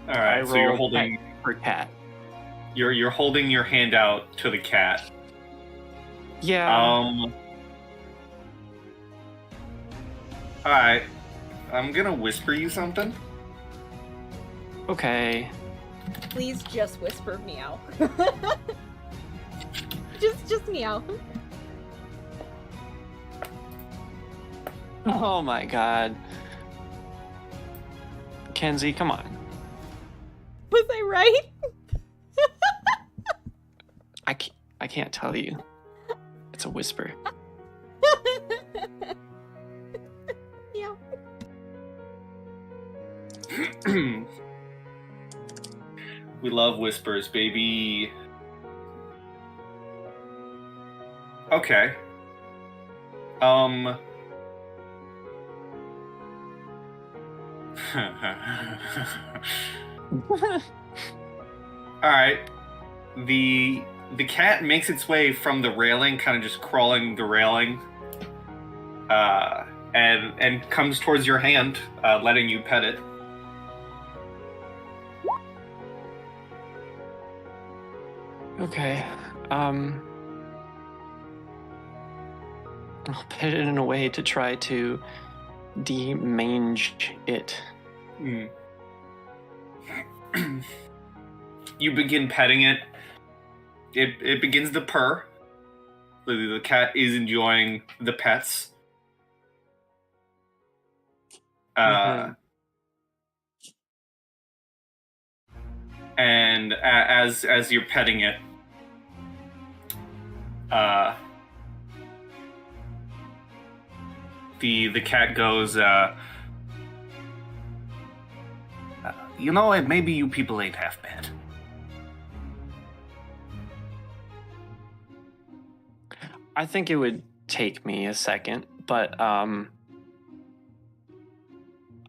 All right, so you're holding for cat. You're holding your hand out to the cat. Yeah. All right, I'm gonna whisper you something. Okay. Please just whisper meow. just meow. Oh my god. Kenzie, come on. Was I right? I can't tell you. It's a whisper. Yeah. We love whispers, baby. Okay. Alright. The cat makes its way from the railing, kind of just crawling the railing, and comes towards your hand, letting you pet it. Okay. I'll pet it in a way to try to demange it. You begin petting it. It begins to purr. The cat is enjoying the pets. And as you're petting it, the cat goes, you know what, maybe you people ain't half bad. I think it would take me a second, but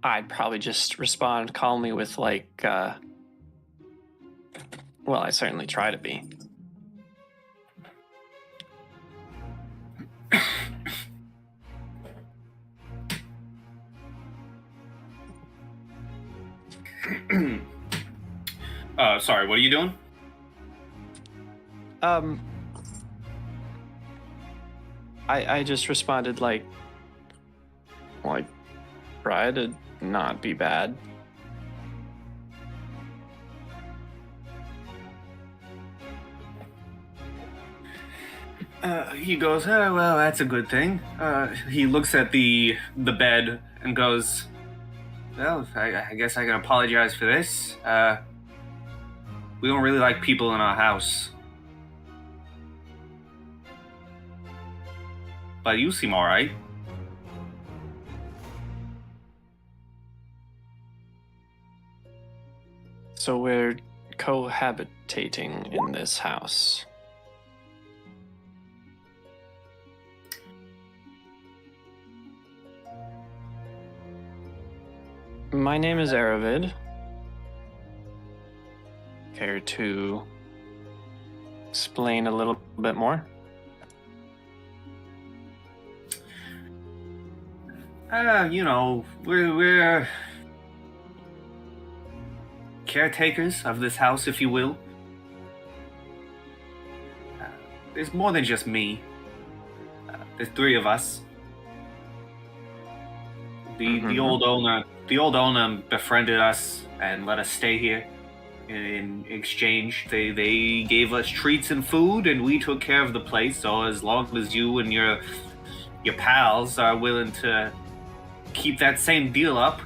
I'd probably just respond calmly with like, well, I certainly try to be. Sorry, what are you doing? I just responded like, well, I try to not be bad. He goes, oh, well, that's a good thing. He looks at the bed and goes, well, I guess I can apologize for this. We don't really like people in our house. But you seem alright. So we're cohabitating in this house. My name is Erivid. Care to explain a little bit more? You know, we're caretakers of this house, if you will. There's more than just me. There's three of us. The old owner befriended us and let us stay here. In exchange, they gave us treats and food, and we took care of the place. So as long as you and your pals are willing to keep that same deal up,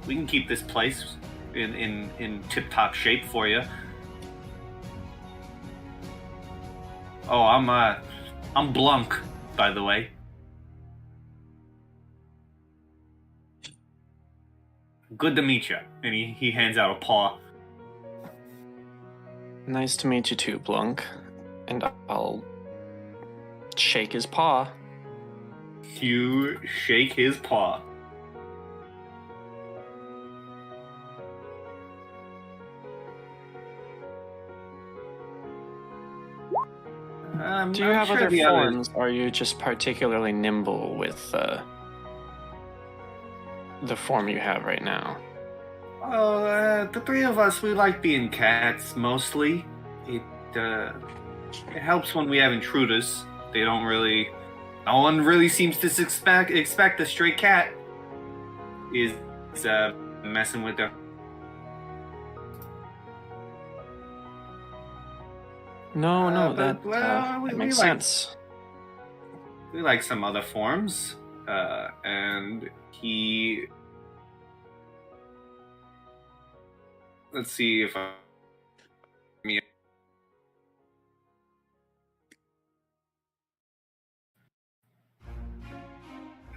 we can keep this place in tip-top shape for you. Oh, I'm Blanc, by the way. Good to meet you. And he hands out a paw. Nice to meet you too, Blanc. And I'll shake his paw. You shake his paw. Do you have other forms, or are you just particularly nimble with the form you have right now? The three of us, we like being cats, mostly. It helps when we have intruders. No one really seems to expect a stray cat is messing with them. No, that that makes sense. We like some other forms, and he... Let's see if I...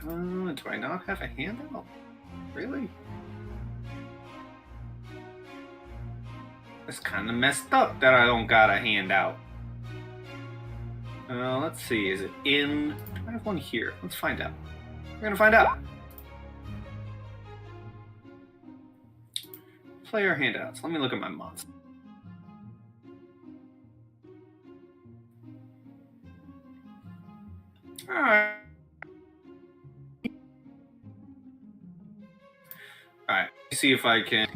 Do I not have a handout? Really? It's kind of messed up that I don't got a handout. Let's see. Is it in? Do I have one here? Let's find out. We're gonna find out. Player handouts. Let me look at my monster. Alright. Alright. See if I can.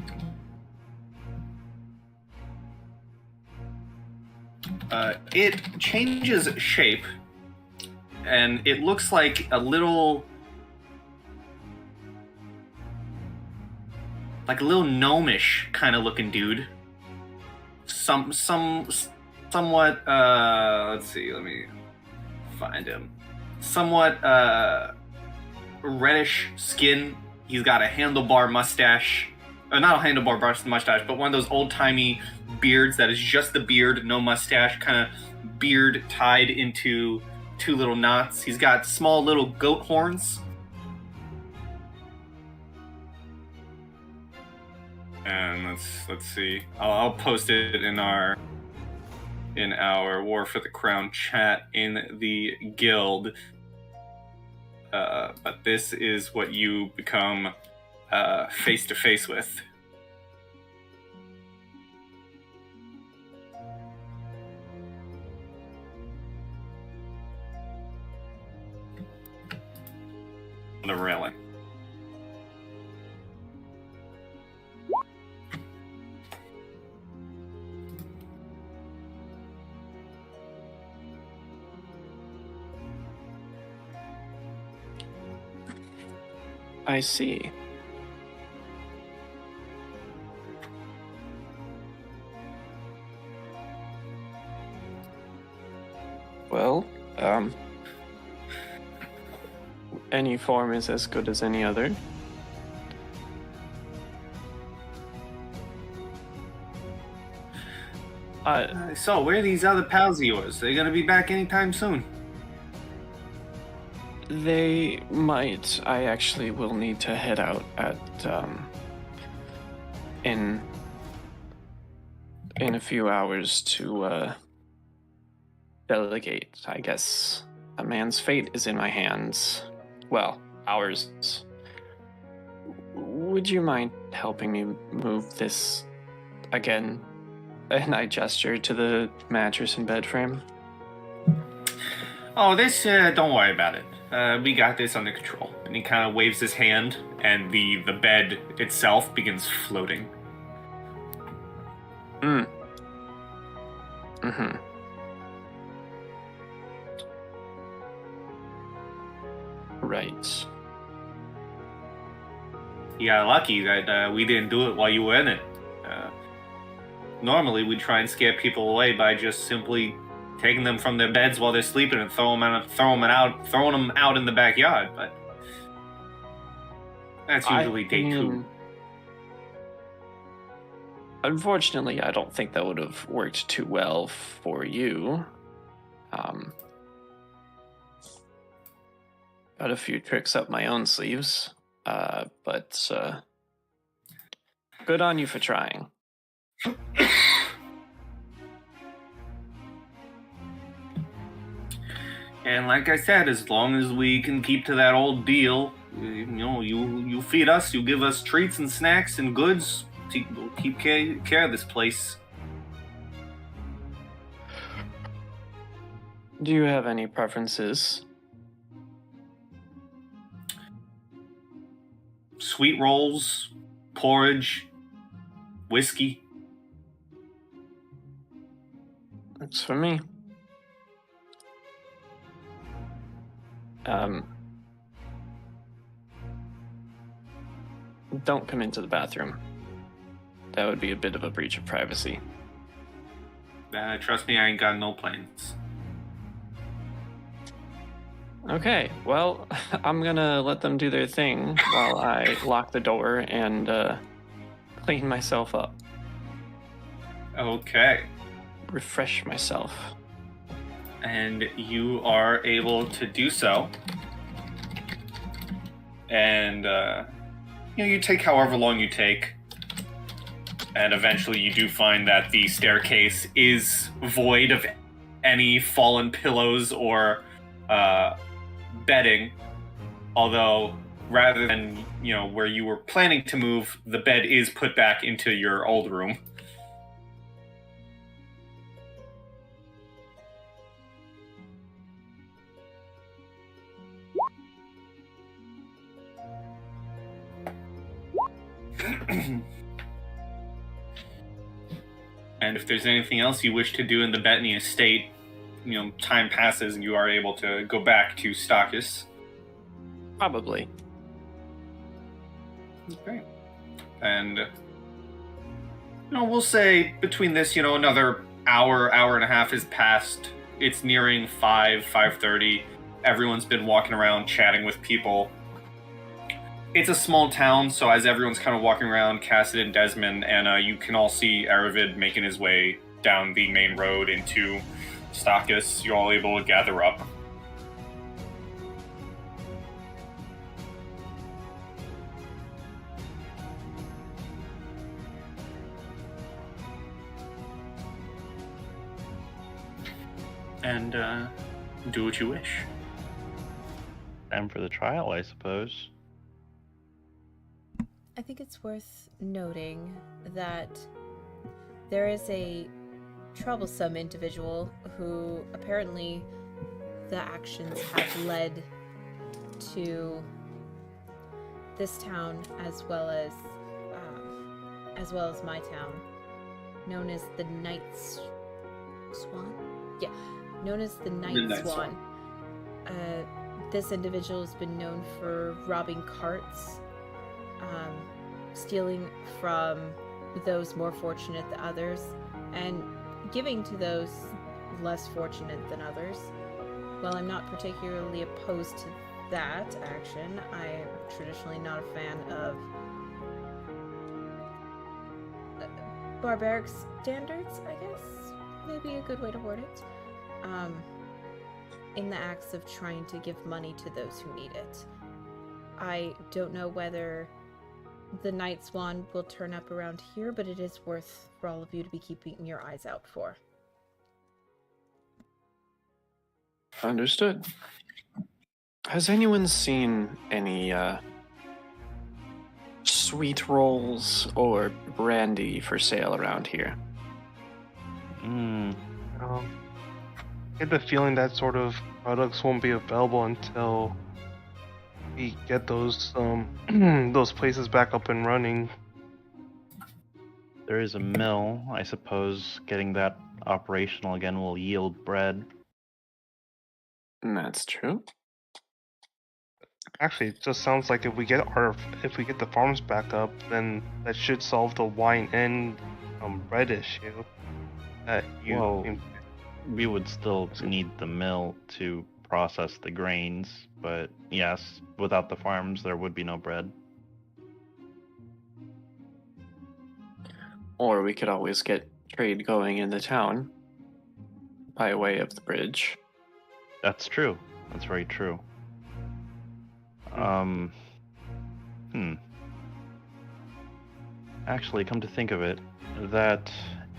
It changes shape, and it looks like a little gnomish kind of looking dude. Somewhat. Let's see. Let me find him. Somewhat reddish skin. He's got a handlebar mustache. Not a handlebar mustache, but one of those old-timey beards that is just the beard, no mustache, kind of beard tied into two little knots. He's got small little goat horns. And let's see. I'll post it in our War for the Crown chat in the guild. But this is what you become face to face with. The railing. I see. Well, any form is as good as any other. So, where are these other pals of yours? Are they gonna be back anytime soon? They might. I actually will need to head out at in a few hours to delegate. I guess a man's fate is in my hands. Well, ours. Would you mind helping me move this again? And I gesture to the mattress and bed frame. Oh, this, don't worry about it. We got this under control. And he kind of waves his hand, and the bed itself begins floating. Mm-hmm. Right. You got lucky that we didn't do it while you were in it. Normally, we try and scare people away by just simply taking them from their beds while they're sleeping and throwing them out in the backyard. But that's usually day two. Unfortunately, I don't think that would have worked too well for you. Got a few tricks up my own sleeves, but good on you for trying. And like I said, as long as we can keep to that old deal, you feed us, you give us treats and snacks and goods, we'll keep care of this place. Do you have any preferences? Sweet rolls, porridge, whiskey. That's for me. Don't come into the bathroom. That would be a bit of a breach of privacy. Trust me, I ain't got no plans. Okay, well, I'm gonna let them do their thing while I lock the door and clean myself up. Okay. Refresh myself. And you are able to do so. And, you take however long you take. And eventually you do find that the staircase is void of any fallen pillows or bedding. Although, rather than, where you were planning to move, the bed is put back into your old room. And if there's anything else you wish to do in the Bettany estate, time passes and you are able to go back to Stakis. Probably. Okay. And, we'll say between this, another hour and a half has passed. It's nearing 5:30. Everyone's been walking around chatting with people. It's a small town, so as everyone's kind of walking around, Kassadin, Desmond, and you can all see Erivid making his way down the main road into Stakis. You're all able to gather up. And do what you wish. Time for the trial, I suppose. I think it's worth noting that there is a troublesome individual who apparently the actions have led to this town as well as my town, known as the Night Swan. Yeah, known as the Night Swan. This individual has been known for robbing carts, stealing from those more fortunate than others, and giving to those less fortunate than others. While I'm not particularly opposed to that action, I'm traditionally not a fan of barbaric standards, I guess. Maybe a good way to word it. In the acts of trying to give money to those who need it. I don't know whether the Night Swan will turn up around here, but it is worth for all of you to be keeping your eyes out for. Understood. Has anyone seen any sweet rolls or brandy for sale around here? I get the feeling that sort of products won't be available until we get those those places back up and running. There is a mill. I suppose getting that operational again will yield bread. That's true. Actually, it just sounds like if we get the farms back up, then that should solve the wine and bread issue. We would still need the mill to process the grains, but yes, without the farms, there would be no bread. Or we could always get trade going in the town by way of the bridge. That's true. That's very true. Actually, come to think of it, that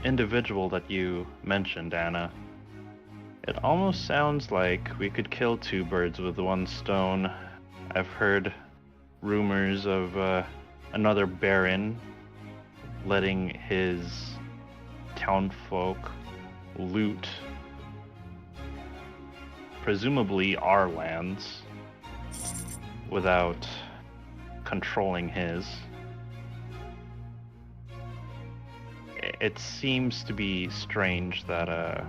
individual that you mentioned, Anna, it almost sounds like we could kill two birds with one stone. I've heard rumors of another baron letting his townfolk loot, presumably our lands, without controlling his. It seems to be strange that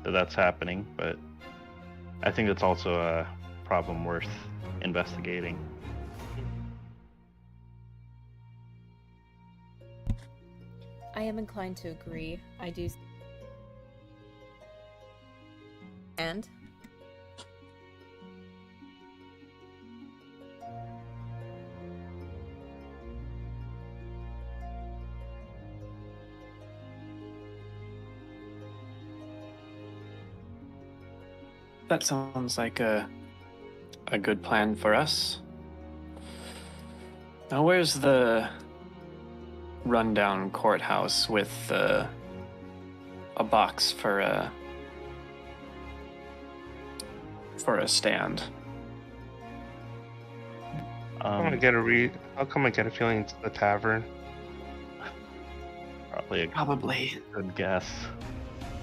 that's happening, but I think it's also a problem worth investigating. I am inclined to agree. I do. And? That sounds like a good plan for us. Now, where's the rundown courthouse with a box for a stand. I'm gonna get a read. How come I get a feeling it's the tavern? Probably a Probably. good guess.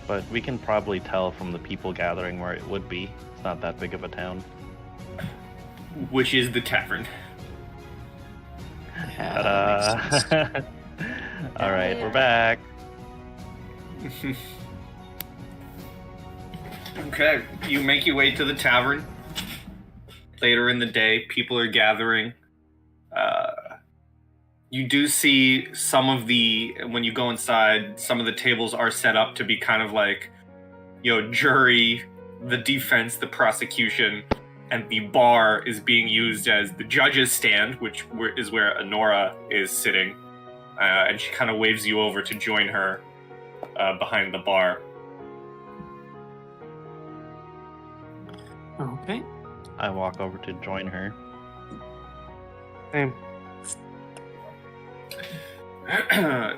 But we can probably tell from the people gathering where it would be. It's not that big of a town. Which is the tavern. Yeah, that makes sense. All right, we're back. Okay, you make your way to the tavern. Later in the day, people are gathering. You do see some of when you go inside, some of the tables are set up to be kind of like, jury, the defense, the prosecution, and the bar is being used as the judge's stand, which is where Honora is sitting. And she kind of waves you over to join her behind the bar. Okay. I walk over to join her. Same.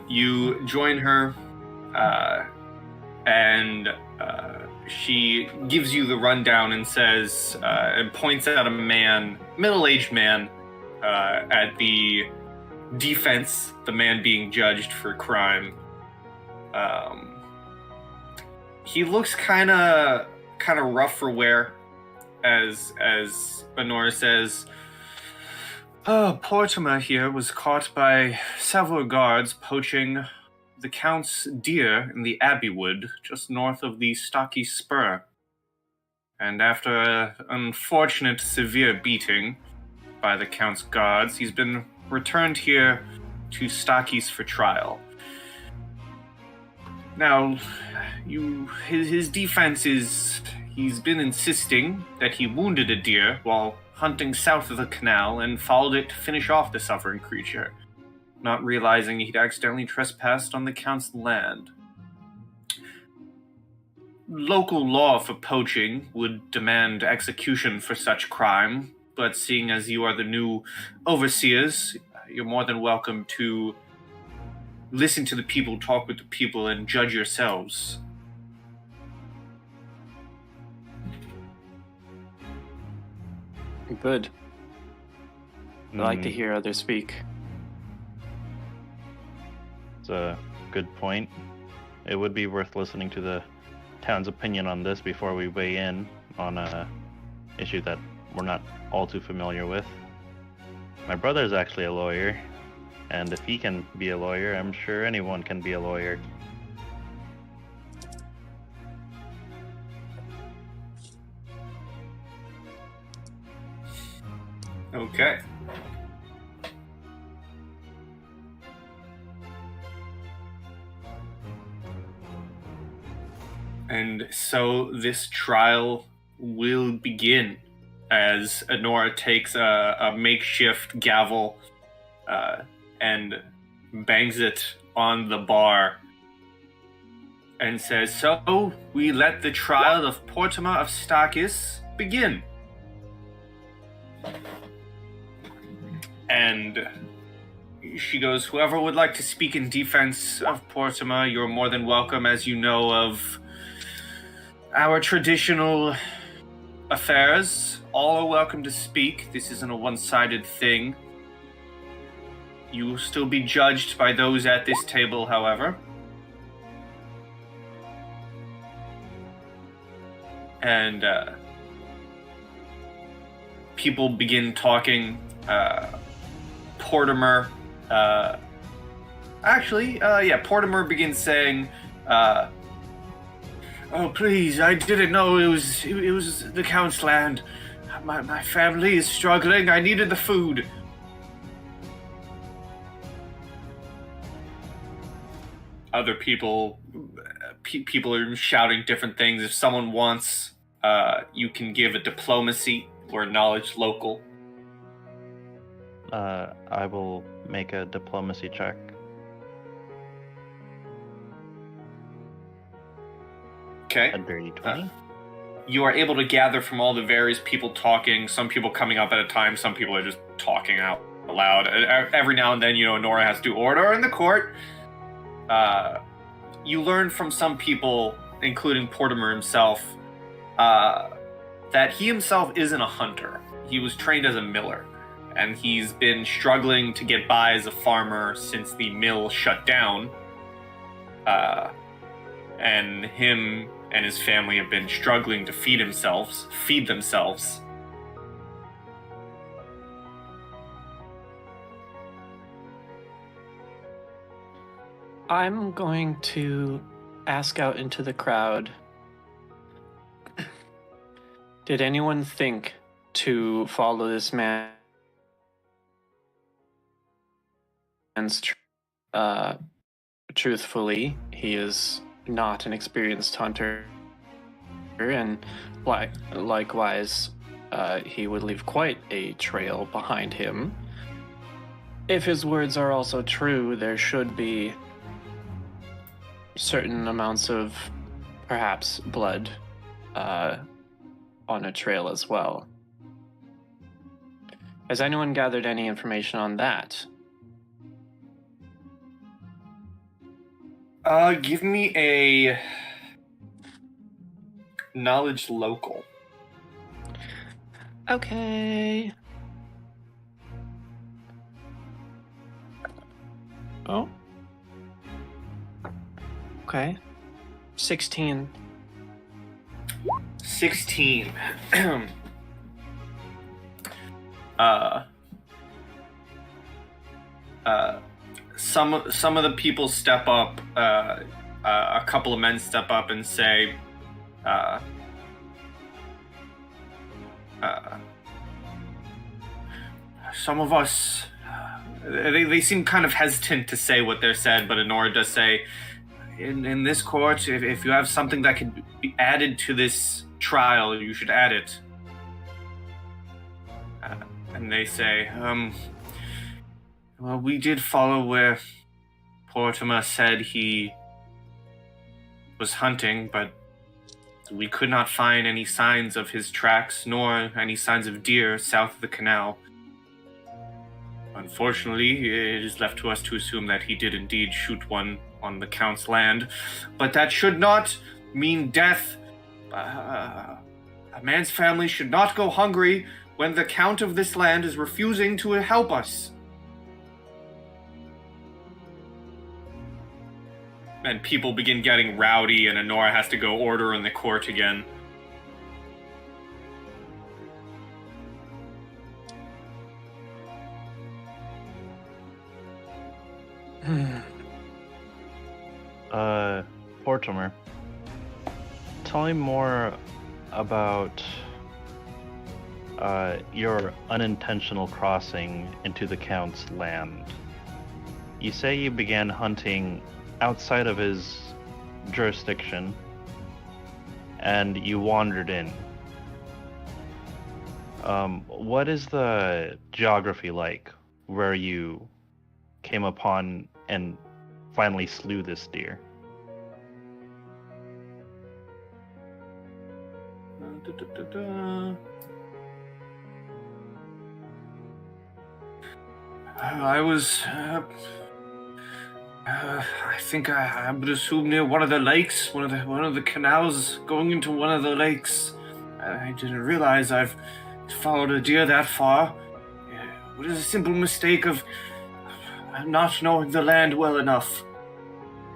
You join her, and she gives you the rundown and says, and points out a man, middle-aged man, at the defense, the man being judged for crime. He looks kind of rough for wear, as Honora says. Portimer here was caught by several guards poaching the Count's deer in the Abbey Wood, just north of the Stocky Spur. And after an unfortunate severe beating by the Count's guards, he's been returned here to Stocky's for trial. Now, his defense is he's been insisting that he wounded a deer while hunting south of the canal and followed it to finish off the suffering creature, not realizing he'd accidentally trespassed on the Count's land. Local law for poaching would demand execution for such crime, but seeing as you are the new overseers, you're more than welcome to listen to the people, talk with the people, and judge yourselves. Good. I like to hear others speak. It's a good point. It would be worth listening to the town's opinion on this before we weigh in on a issue that we're not all too familiar with. My brother's actually a lawyer, and if he can be a lawyer, I'm sure anyone can be a lawyer. Okay. And so this trial will begin as Honora takes a makeshift gavel and bangs it on the bar and says, "So we let the trial of Portimer of Stakis begin." And she goes, "Whoever would like to speak in defense of Portimer, you're more than welcome. As you know of our traditional affairs, all are welcome to speak. This isn't a one-sided thing. You will still be judged by those at this table, however." And people begin talking. Portimer, Portimer begins saying, "Oh, please, I didn't know it was the Count's land. My family is struggling. I needed the food." Other people are shouting different things. If someone wants, you can give a diplomacy or knowledge local. I will make a diplomacy check. Okay. A dirty 20. You are able to gather from all the various people talking, some people coming up at a time, some people are just talking out aloud. Every now and then, Nora has to order in the court. You learn from some people, including Portimer himself, that he himself isn't a hunter. He was trained as a miller, and he's been struggling to get by as a farmer since the mill shut down. And him and his family have been struggling to feed themselves. I'm going to ask out into the crowd. Did anyone think to follow this man's truthfully? He is not an experienced hunter, and likewise, he would leave quite a trail behind him. If his words are also true, there should be certain amounts of, perhaps, blood on a trail as well. Has anyone gathered any information on that? Give me a knowledge local. Okay. Oh. Okay. 16. 16. Some of the people step up. A couple of men step up and say, some of us. They seem kind of hesitant to say what they're said, but Honora does say, in this court, if you have something that could be added to this trial, you should add it. And they say, well, we did follow where Portimer said he was hunting, but we could not find any signs of his tracks, nor any signs of deer south of the canal. Unfortunately, it is left to us to assume that he did indeed shoot one on the Count's land, but that should not mean death. A man's family should not go hungry when the Count of this land is refusing to help us. And people begin getting rowdy, and Honora has to go order in the court again. Portimer, tell me more about your unintentional crossing into the Count's land. You say you began hunting outside of his jurisdiction, and you wandered in. What is the geography like where you came upon and finally slew this deer? I was, I think I would assume near one of the lakes, one of the canals going into one of the lakes. I didn't realize I've followed a deer that far. It was a simple mistake of not knowing the land well enough.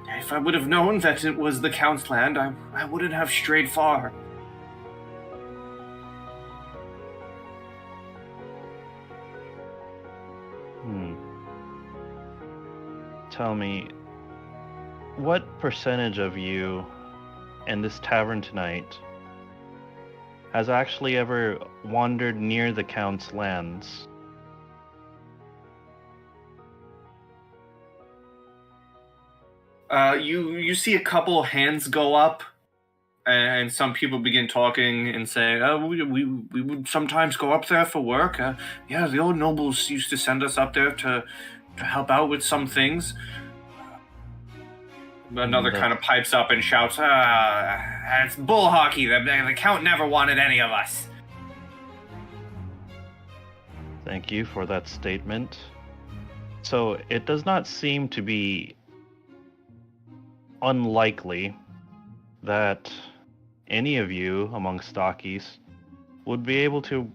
If I would have known that it was the Count's land, I wouldn't have strayed far. Tell me, what percentage of you in this tavern tonight has actually ever wandered near the Count's lands? You see a couple hands go up, and some people begin talking and say, we would sometimes go up there for work. Yeah, the old nobles used to send us up there to help out with some things. Another kind of pipes up and shouts, it's bull hockey. The Count never wanted any of us. Thank you for that statement. So it does not seem to be unlikely that any of you among stockies would be able to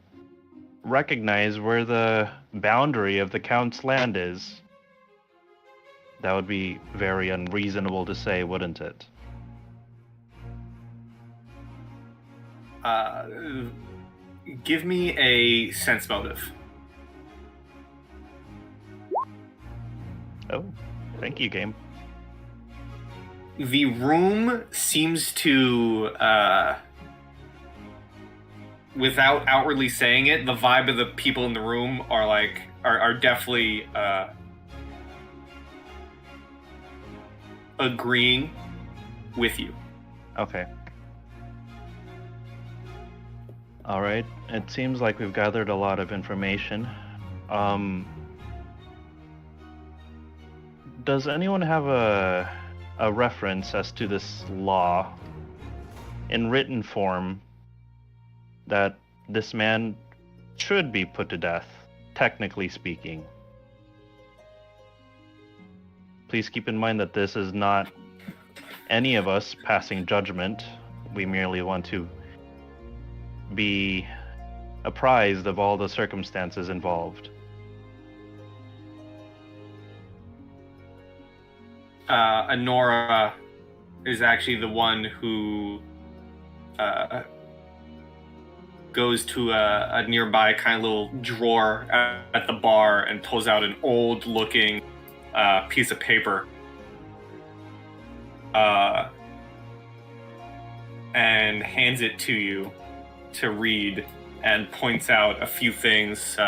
recognize where the boundary of the Count's land is. That would be very unreasonable to say, wouldn't it? Give me a sense motive. Oh, thank you, game. The room seems to, without outwardly saying it, the vibe of the people in the room are definitely agreeing with you. Okay. All right. It seems like we've gathered a lot of information. Does anyone have a reference as to this law in written form that this man should be put to death, technically speaking? Please keep in mind that this is not any of us passing judgment. We merely want to be apprised of all the circumstances involved. Honora is actually the one who goes to a nearby kind of little drawer at the bar and pulls out an old-looking piece of paper and hands it to you to read, and points out a few things.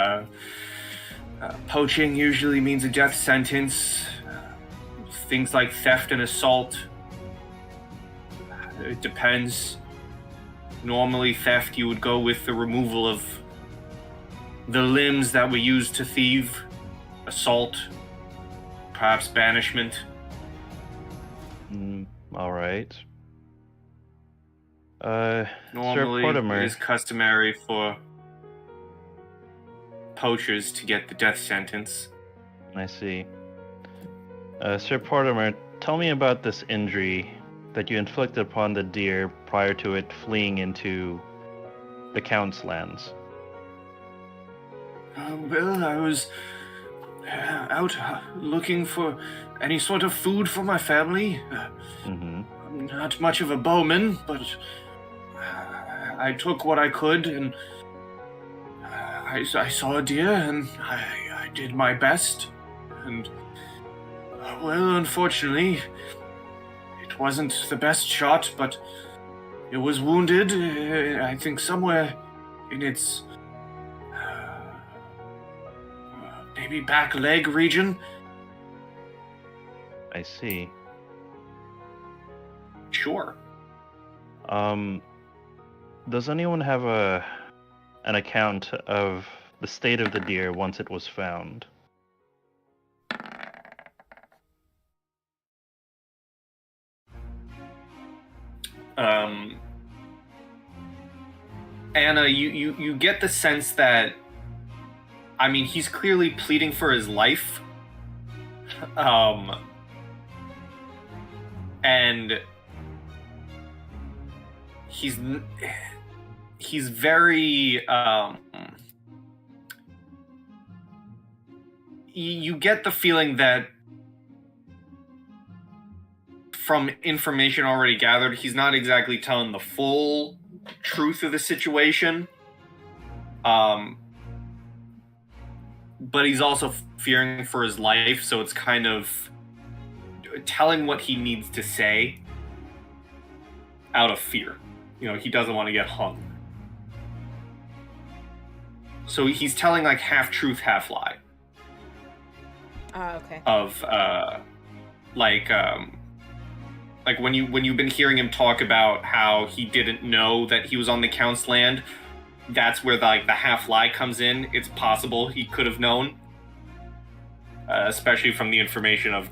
Poaching usually means a death sentence. Things like theft and assault. It depends. Normally, theft, you would go with the removal of the limbs that were used to thieve. Assault, perhaps banishment. All right. Normally, Sir Portimer. it is customary for poachers to get the death sentence. I see. Sir Portimer, tell me about this injury that you inflicted upon the deer prior to it fleeing into the Count's lands. Well, I was out looking for any sort of food for my family. I'm not much of a bowman, but I took what I could, and I saw a deer, and I did my best. And, well, unfortunately, it wasn't the best shot, but it was wounded, I think somewhere in its maybe back leg region. I see. Sure. Does anyone have an account of the state of the deer once it was found? Anna, you get the sense that, I mean, he's clearly pleading for his life. And he's very, you get the feeling that from information already gathered, he's not exactly telling the full truth of the situation. But he's also fearing for his life, so it's kind of telling what he needs to say out of fear. You know, he doesn't want to get hung. So he's telling like half truth, half lie. Okay. Of like when you've been hearing him talk about how he didn't know that he was on the Count's land, that's where the half lie comes in. It's possible he could have known, especially from the information of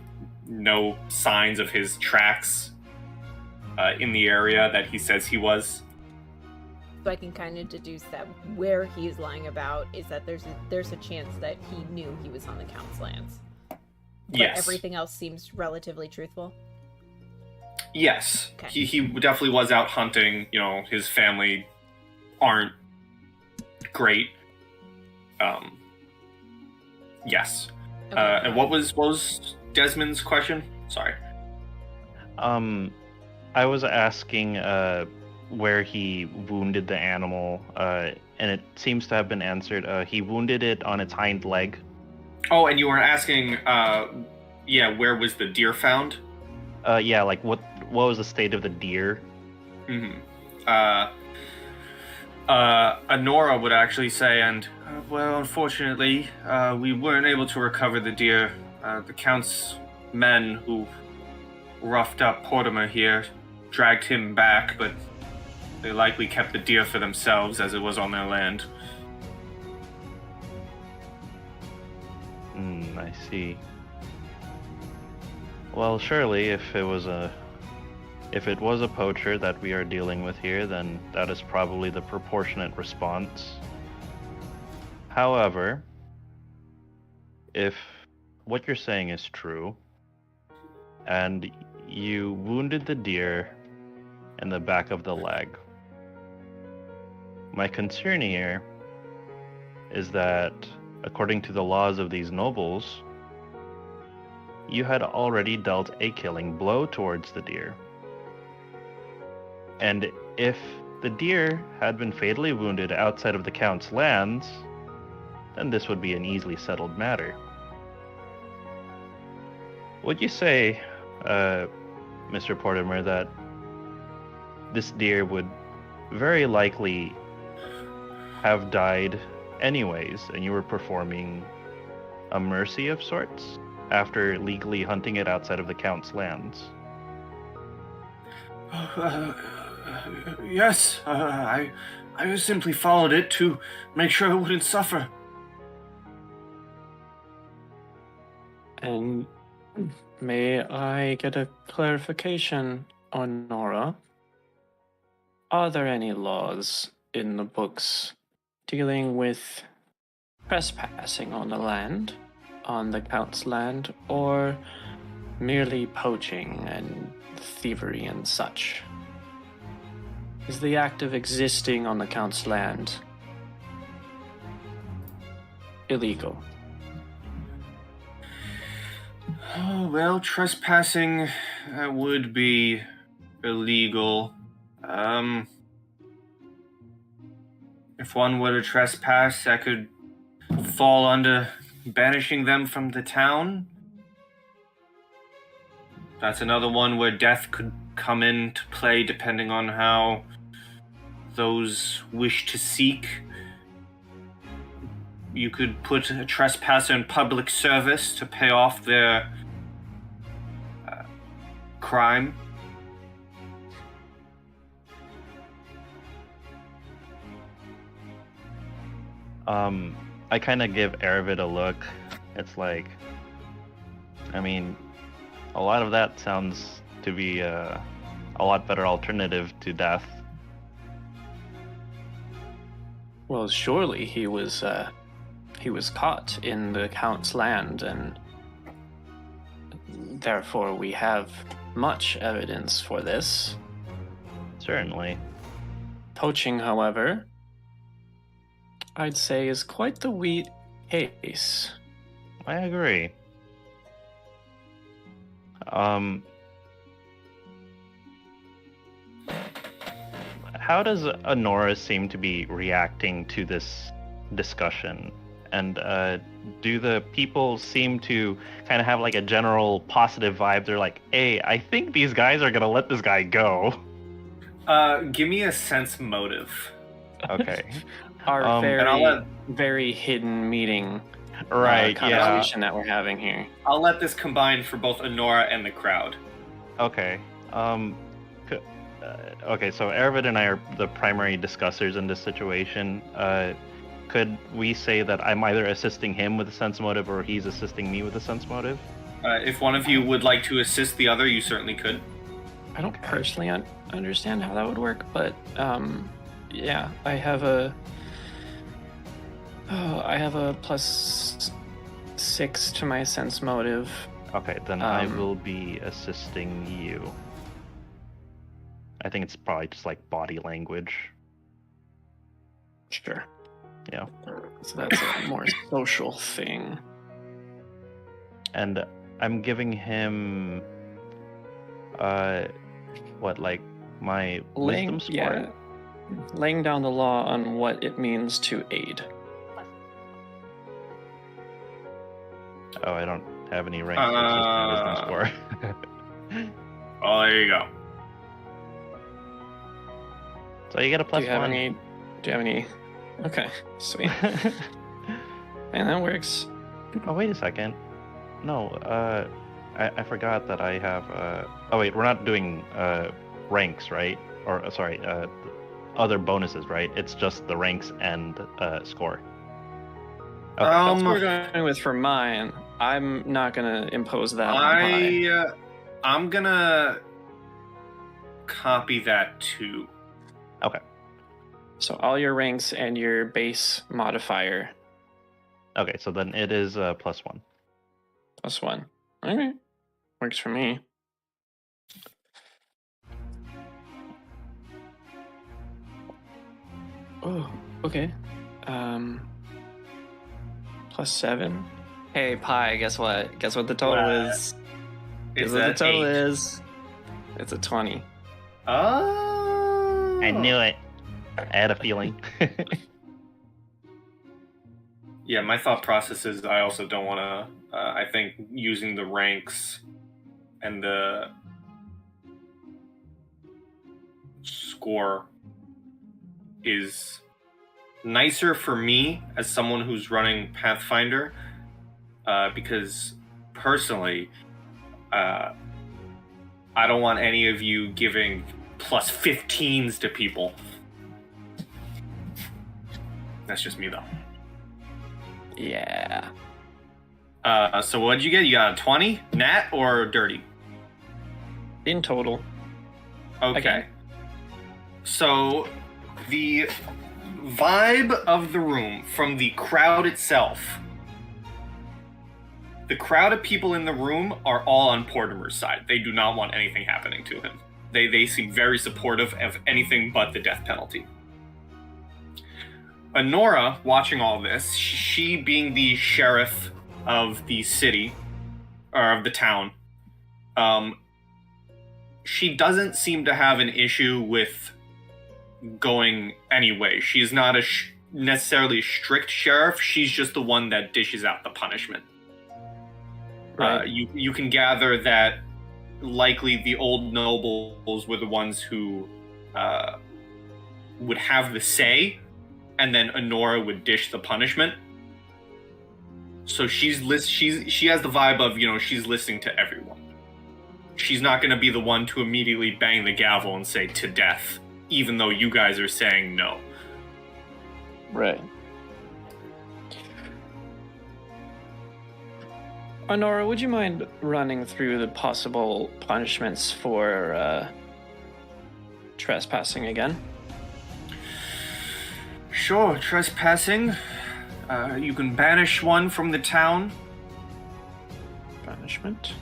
no signs of his tracks in the area that he says he was. So I can kind of deduce that where he's lying about is that there's a chance that he knew he was on the Count's lands. But Yes. everything else seems relatively truthful. Yes. Okay. He definitely was out hunting. You know, his family aren't great. Yes. Okay. And what was Desmond's question? Sorry. I was asking where he wounded the animal, and it seems to have been answered. He wounded it on its hind leg. Oh, and you were asking, where was the deer found? Yeah, like what was the state of the deer? Mm-hmm. Anora would actually say, well, unfortunately, we weren't able to recover the deer. The Count's men who roughed up Portimer here dragged him back, but they likely kept the deer for themselves as it was on their land. I see. Well, surely if it was a poacher that we are dealing with here, then that is probably the proportionate response. However, if what you're saying is true, and you wounded the deer in the back of the leg, my concern here is that, according to the laws of these nobles, you had already dealt a killing blow towards the deer. And if the deer had been fatally wounded outside of the Count's lands, then this would be an easily settled matter. Would you say, Mr. Portimer, that this deer would very likely have died anyways, and you were performing a mercy of sorts after legally hunting it outside of the Count's lands? Yes, I simply followed it to make sure it wouldn't suffer. And may I get a clarification on Nora? Are there any laws in the books dealing with trespassing on the land, on the Count's land, or merely poaching and thievery and such? Is the act of existing on the Count's land illegal? Oh, well, trespassing would be illegal. If one were to trespass, that could fall under banishing them from the town. That's another one where death could come into play depending on how those wish to seek. You could put a trespasser in public service to pay off their crime. I kind of give Erivid a look. It's like, I mean, a lot of that sounds to be a lot better alternative to death. Well, surely he was caught in the Count's land, and therefore we have much evidence for this. Certainly. Poaching, however, I'd say is quite the weak case. I agree. How does Anora seem to be reacting to this discussion? And do the people seem to kind of have like a general positive vibe? They're like, hey, I think these guys are going to let this guy go. Give me a sense motive. Okay. Our and very hidden meeting. Right, conversation that we're having here. I'll let this combine for both Anora and the crowd. Okay. Okay, so Erivid and I are the primary discussers in this situation. Could we say that I'm either assisting him with a sense motive or he's assisting me with a sense motive? If one of you would like to assist the other, you certainly could. I don't personally understand how that would work, but Yeah, I have a +6 to my sense motive. Okay, then I will be assisting you. I think it's probably just like body language. Sure. Yeah. So that's a more social thing. And I'm giving him like my wisdom score? Yeah. Laying down the law on what it means to aid. Oh, I don't have any ranks, so it's just my wisdom score. Oh, there you go. So you get a +1. Do you have any? Okay, sweet. And that works. Oh, wait a second. No, I forgot that I have. Oh wait, we're not doing ranks, right? Or sorry, other bonuses, right? It's just the ranks and score. Okay. That's what we're going with for mine. I'm not gonna impose that on high. I'm gonna copy that too. Okay. So all your ranks and your base modifier. Okay, so then it is +1. +1. Okay. Works for me. Oh, okay. +7. Hey, Pi, guess what? Guess what the total is? Guess what the total is? It's a 20. Oh. I knew it. I had a feeling. Yeah, my thought process is I also don't want to. I think using the ranks and the score is nicer for me as someone who's running Pathfinder, because personally, I don't want any of you giving +15s to people. That's just me, though. Yeah. So what'd you get? You got a 20? Nat or dirty? In total. Okay. Okay. So the vibe of the room from the crowd itself, the crowd of people in the room are all on Portimer's side. They do not want anything happening to him. They seem very supportive of anything but the death penalty. Honora, watching all this, she being the sheriff of the city, or of the town, she doesn't seem to have an issue with going anyway. She's not a necessarily strict sheriff. She's just the one that dishes out the punishment. Right. You can gather that likely the old nobles were the ones who would have the say, and then Honora would dish the punishment. So she has the vibe of, she's listening to everyone. She's not going to be the one to immediately bang the gavel and say to death, even though you guys are saying no. Right. Honora, would you mind running through the possible punishments for trespassing again? Sure, trespassing. You can banish one from the town. Banishment?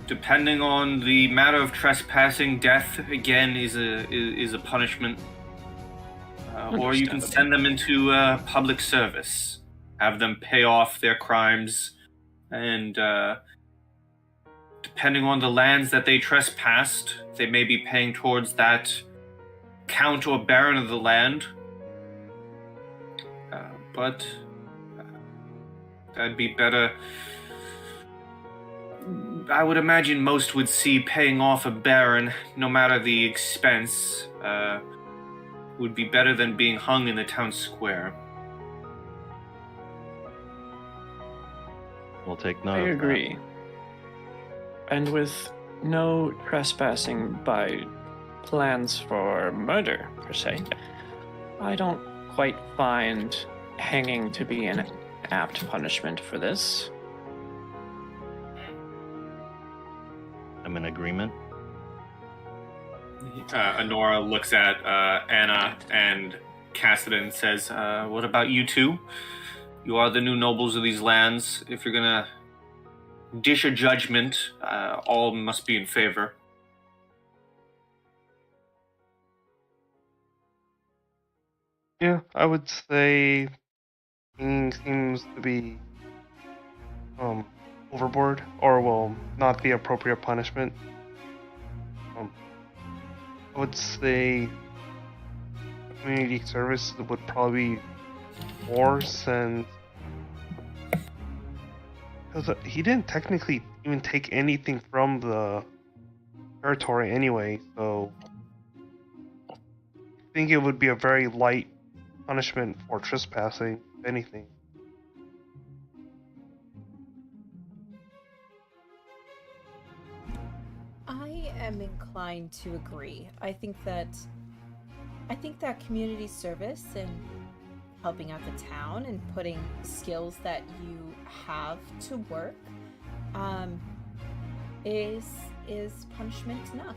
Depending on the matter of trespassing, death again is a punishment. Or you can send them into public service, have them pay off their crimes, and depending on the lands that they trespassed, they may be paying towards that count or baron of the land. But that'd be better. I would imagine most would see paying off a baron, no matter the expense, would be better than being hung in the town square. We'll take note. I agree. And with no trespassing by plans for murder, per se, I don't quite find hanging to be an apt punishment for this. I'm in agreement. Honora looks at Anna and Kassadin and says, what about you two? You are the new nobles of these lands. If you're gonna dish a judgment, all must be in favor. Yeah, I would say King seems to be overboard, or will not the appropriate punishment. I would say community service would probably be more, since because he didn't technically even take anything from the territory anyway, so I think it would be a very light punishment for trespassing, if anything. I am inclined to agree. I think that community service and helping out the town and putting skills that you have to work is punishment enough.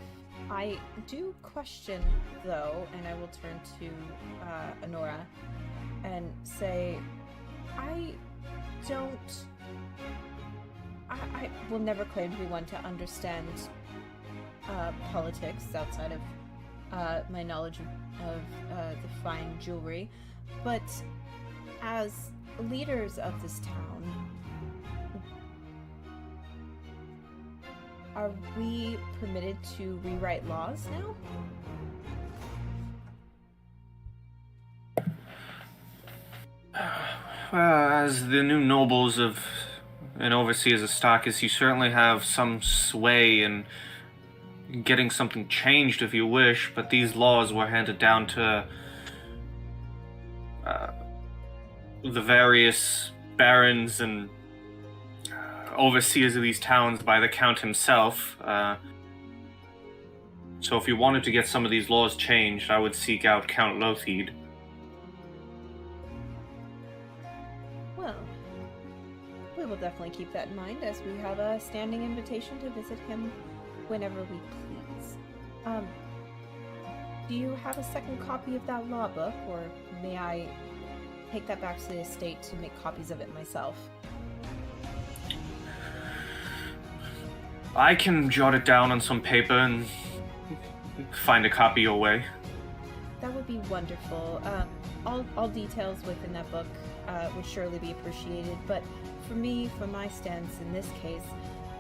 I do question, though, and I will turn to Honora and say, I will never claim to be one to understand politics outside of my knowledge of the fine jewelry, but as leaders of this town, are we permitted to rewrite laws now? As the new nobles of and overseers of Starkis, you certainly have some sway in getting something changed if you wish, but these laws were handed down to the various barons and overseers of these towns by the Count himself. So if you wanted to get some of these laws changed, I would seek out Count Lothid. Well, we will definitely keep that in mind, as we have a standing invitation to visit him whenever we please. Do you have a second copy of that law book, or may I take that back to the estate to make copies of it myself? I can jot it down on some paper and find a copy your way. That would be wonderful. All details within that book would surely be appreciated, but for me, from my stance in this case,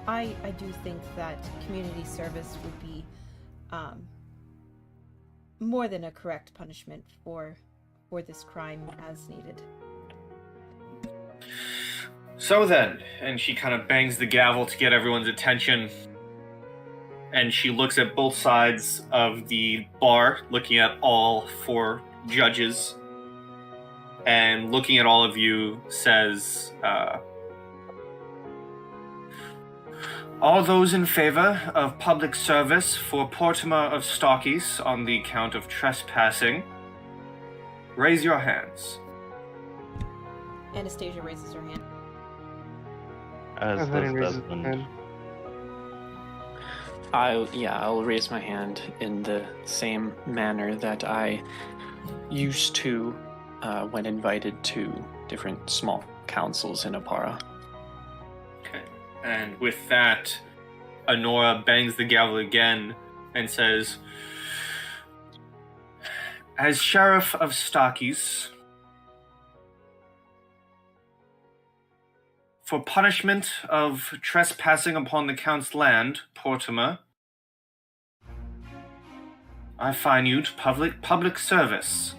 I do think that community service would be more than a correct punishment for this crime as needed. So then, and she kind of bangs the gavel to get everyone's attention, and she looks at both sides of the bar, looking at all four judges, and looking at all of you, says, all those in favor of public service for Portima of Starkis on the count of trespassing, raise your hands. Anastasia raises her hand. As does Desmond. I'll raise my hand in the same manner that I used to when invited to different small councils in Apara. Okay. And with that, Honora bangs the gavel again and says, as Sheriff of Starkis, for punishment of trespassing upon the Count's land, Portima, I fine you to public service.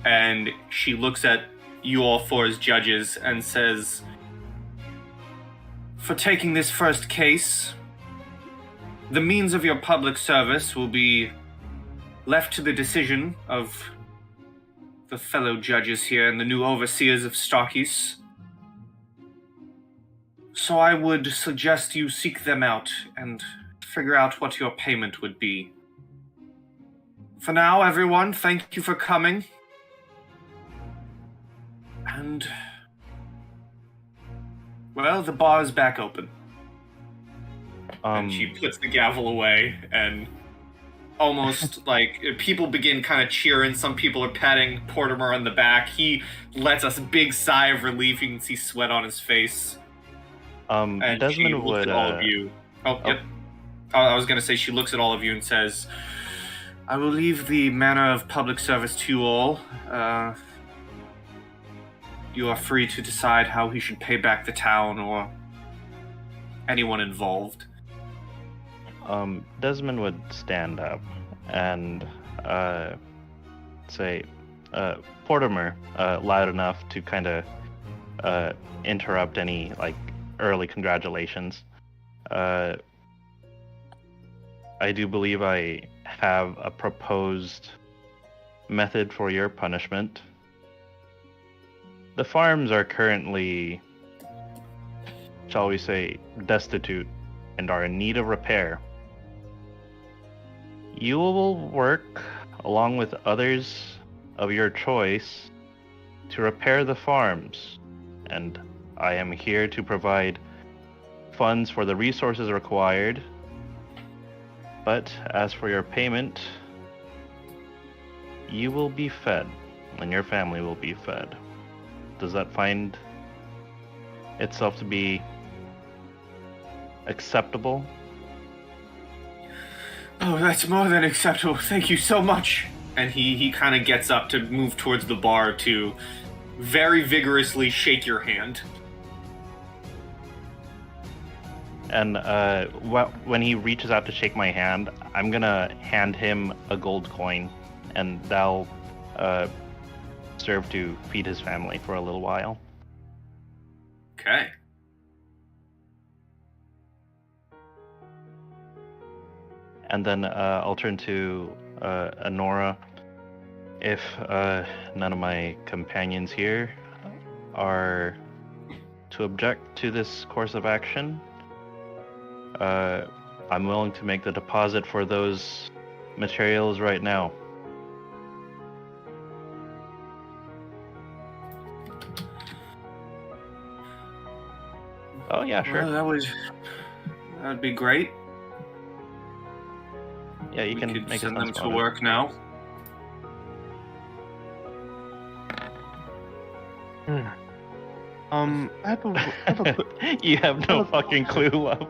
And she looks at you all four as judges and says, for taking this first case, the means of your public service will be left to the decision of the fellow judges here and the new overseers of Starkis. So I would suggest you seek them out and figure out what your payment would be. For now, everyone, thank you for coming. And, well, the bar is back open. And she puts the gavel away and almost like people begin kind of cheering. Some people are patting Portimer on the back. He lets us a big sigh of relief. You can see sweat on his face. And she Desmond looks would at all of you. Yep. I was going to say she looks at all of you and says, I will leave the manner of public service to you all. You are free to decide how he should pay back the town or anyone involved. Desmond would stand up and say, Portimer, loud enough to kind of interrupt any like early congratulations. I do believe I have a proposed method for your punishment. The farms are currently, shall we say, destitute and are in need of repair. You will work along with others of your choice to repair the farms, and I am here to provide funds for the resources required. But as for your payment, you will be fed, and your family will be fed. Does that find itself to be acceptable? Oh, that's more than acceptable. Thank you so much. And he kind of gets up to move towards the bar to very vigorously shake your hand. And when he reaches out to shake my hand, I'm gonna hand him a gold coin, and that'll serve to feed his family for a little while. Okay. And then I'll turn to Anora. If none of my companions here are to object to this course of action, I'm willing to make the deposit for those materials right now. Oh yeah, sure. Well, that'd be great. Yeah, you can could make send them to on it. work now. I have a You have no fucking clue, love.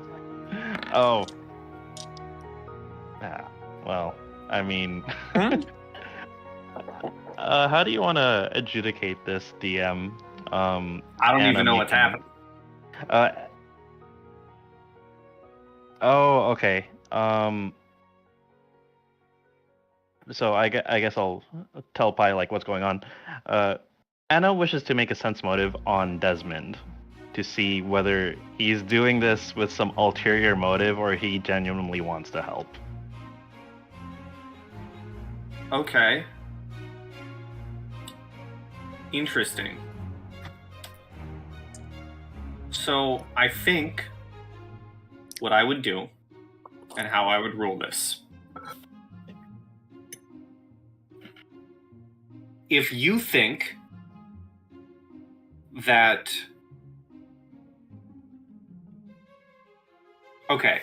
Oh. Ah, well, I mean... how do you want to adjudicate this, DM? I don't even know what's happening. Oh, okay. So I guess I'll tell Pi like what's going on. Anna wishes to make a sense motive on Desmond to see whether he's doing this with some ulterior motive or he genuinely wants to help. Okay. Interesting. So I think what I would do and how I would rule this. If you think that... Okay.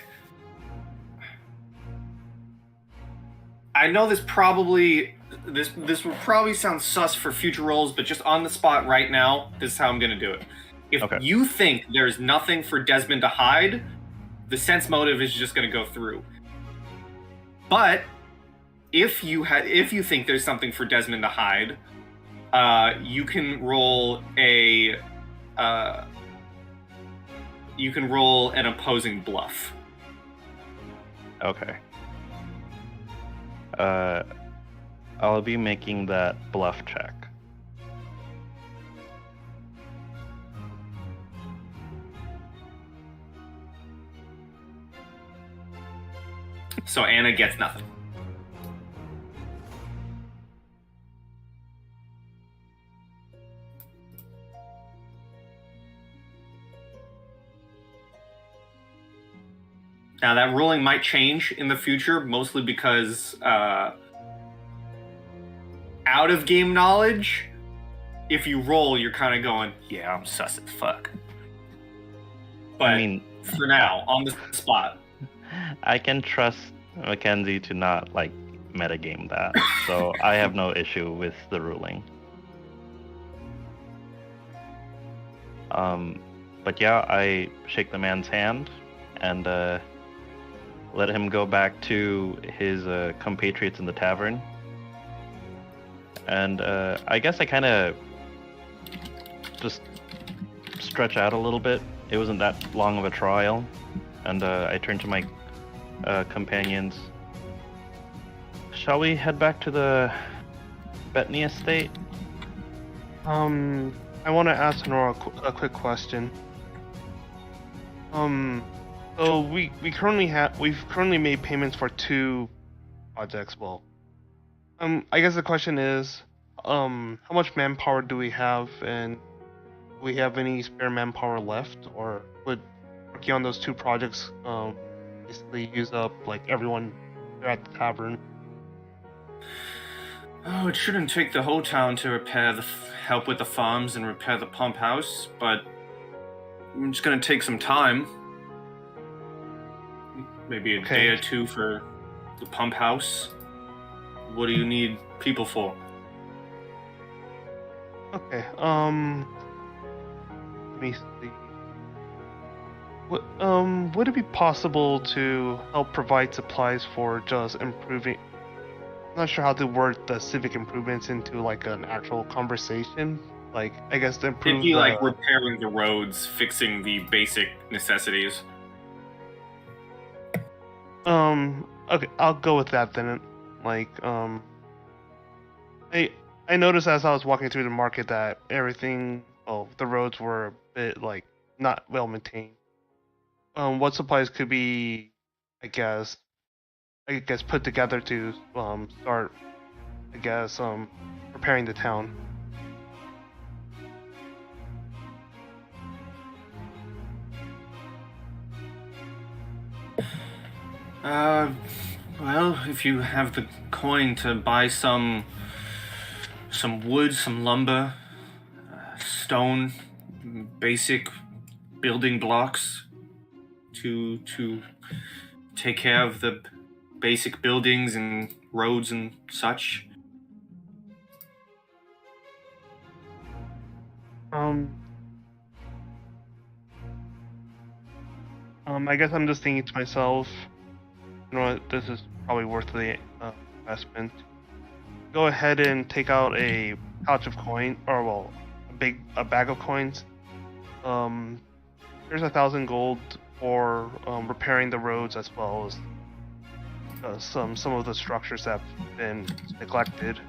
I know this would probably sound sus for future roles, but just on the spot right now, this is how I'm going to do it. If you think there's nothing for Desmond to hide, the sense motive is just going to go through. But if you think there's something for Desmond to hide, you can roll an opposing bluff. Okay. I'll be making that bluff check. So Anna gets nothing. Now that ruling might change in the future, mostly because out of game knowledge, if you roll, you're kind of going, yeah, I'm sus as fuck. But I mean, for now, on the spot. I can trust Mackenzie to not like metagame that, so I have no issue with the ruling. But yeah, I shake the man's hand and let him go back to his compatriots in the tavern. And I guess I kind of just stretch out a little bit. It wasn't that long of a trial. And I turn to my companions. Shall we head back to the Bettany estate? I want to ask Nora a quick question. So we've currently made payments for 2 projects. Well, I guess the question is, how much manpower do we have, and do we have any spare manpower left, or would working on those 2 projects basically use up like everyone here at the tavern? Oh, it shouldn't take the whole town to help with the farms and repair the pump house, but it's gonna take some time. Maybe a day or 2 for the pump house. What do you need people for? Okay, let me see. Would it be possible to help provide supplies for just improving? I'm not sure how to word the civic improvements into like an actual conversation. Like, I guess to improve. It'd be like repairing the roads, fixing the basic necessities. Okay, I'll go with that then. Like, I noticed as I was walking through the market that everything, the roads were a bit like not well maintained. What supplies could be, I guess put together to start, repairing the town. Well, if you have the coin to buy some wood, some lumber, stone, basic building blocks to take care of the basic buildings and roads and such. I guess I'm just thinking to myself, you know what, this is probably worth the investment. Go ahead and take out a pouch of coin, or well, a bag of coins. There's 1,000 gold for repairing the roads, as well as some of the structures that have been neglected.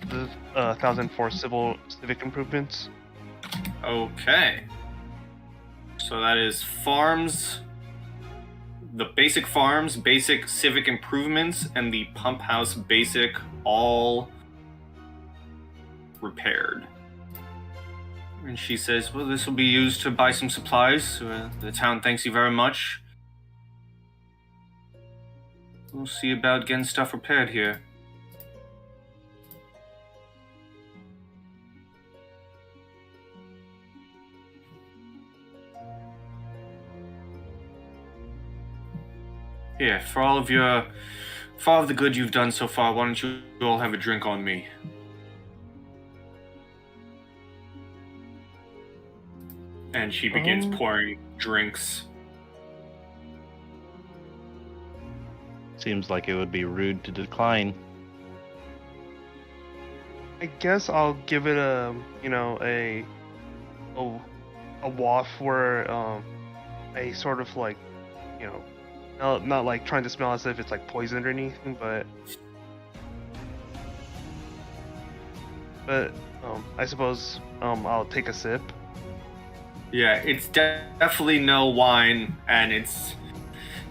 There's 1,000 for civic improvements. Okay. So that is farms, the basic farms, basic civic improvements, and the pump house basic, all repaired. And she says, well, this will be used to buy some supplies. The town thanks you very much. We'll see about getting stuff repaired here. Here, for all of the good you've done so far, why don't you all have a drink on me? And she begins pouring drinks. Seems like it would be rude to decline. I guess I'll give it a waft where a sort of like, not like trying to smell as if it's like poisoned or anything, but I suppose I'll take a sip. Yeah, it's definitely no wine, and it's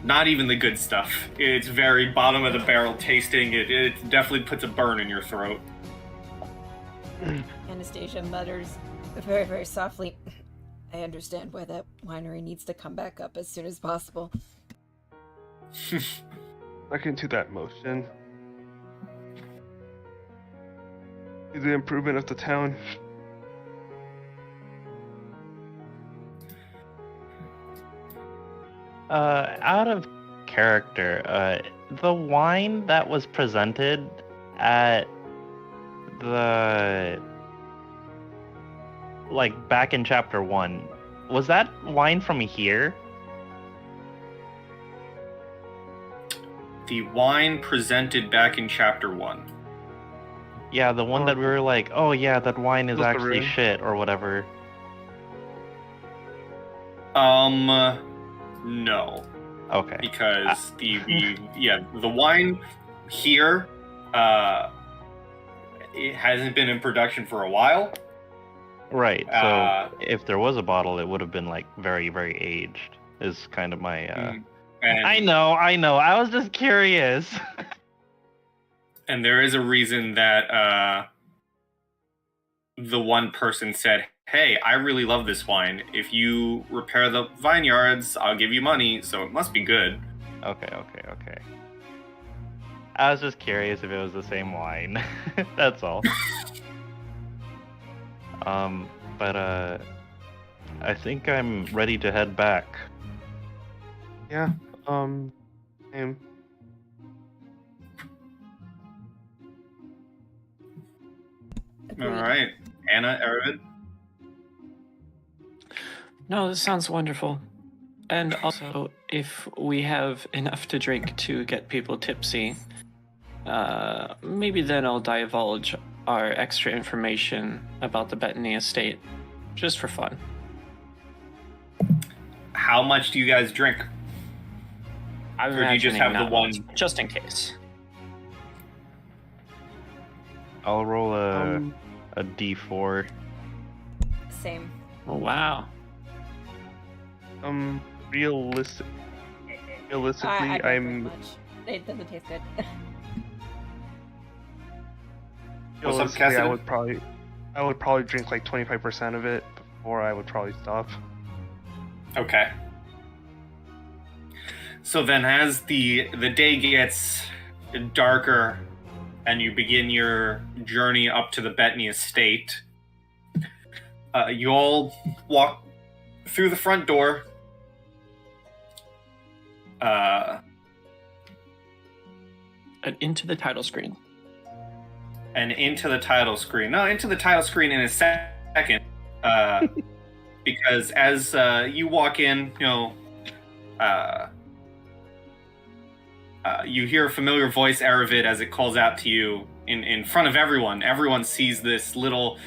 not even the good stuff. It's very bottom of the barrel tasting. It definitely puts a burn in your throat. Anastasia mutters very, very softly, I understand why that winery needs to come back up as soon as possible. I can do that motion. The improvement of the town. Out of character. The wine that was presented at the back in chapter 1, was that wine from here? The wine presented back in chapter 1. Yeah, the one that we were like, oh yeah, that wine is Was the actually room? shit or whatever. No. Okay. Because the wine here, it hasn't been in production for a while. Right. So if there was a bottle, it would have been like very, very aged. Is kind of my. And, I know. I was just curious. And there is a reason that the one person said, "Hey, I really love this wine. If you repair the vineyards, I'll give you money. So it must be good." Okay. I was just curious if it was the same wine. That's all. But I think I'm ready to head back. Yeah. Same. All right, Anna, Erivid. No, this sounds wonderful. And also, if we have enough to drink to get people tipsy, maybe then I'll divulge our extra information about the Bettany estate, just for fun. How much do you guys drink? I'm Or do you just have the imagining one? not much, just in case. I'll roll a d4. Same. Oh, wow. Realistically, I don't drink I'm much. It doesn't taste good. What's up, realistically, Kassadin? I would probably drink like 25% of it before I would probably stop. Okay. So then, as the day gets darker, and you begin your journey up to the Bettany estate, you all walk through the front door. And into the title screen. And into the title screen. No, into the title screen in a second. Because as you walk in, you hear a familiar voice, Erivid, as it calls out to you in front of everyone. Everyone sees this little,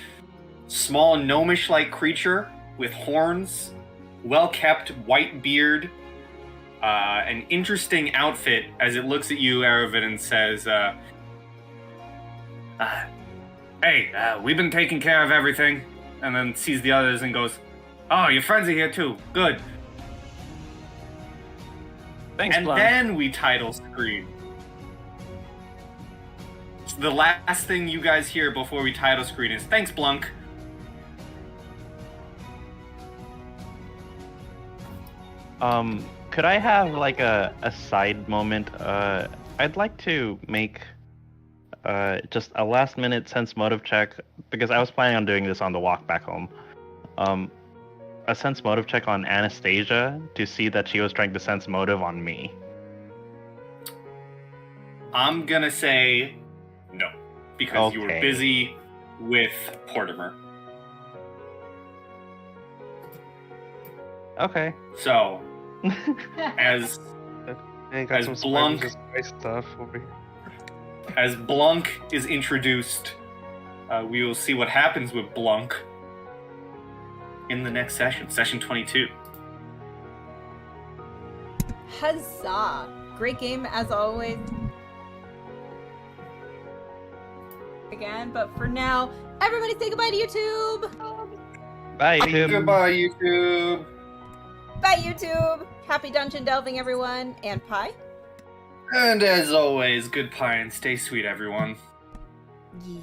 small, gnomish-like creature with horns, well-kept white beard, an interesting outfit as it looks at you, Erivid, and says, "Hey, we've been taking care of everything," and then sees the others and goes, "Oh, your friends are here too. Good." Thanks, And Blum. then we title screen. So the last thing you guys hear before we title screen is, "Thanks, Blunk." Could I have like a side moment? I'd like to make just a last minute sense motive check, because I was planning on doing this on the walk back home. A sense motive check on Anastasia to see that she was trying to sense motive on me. I'm gonna say no, because you were Okay. busy with Portimer. Okay. So, as And got As some Blanc- spice stuff over here. as Blunk is introduced, we will see what happens with Blunk in the next session, session 22. Huzzah! Great game as always. Again, but for now, everybody say goodbye to YouTube! Bye, YouTube. Goodbye, YouTube. Bye, YouTube! Happy dungeon delving, everyone, and pie. And as always, good pie and stay sweet, everyone. Yeah.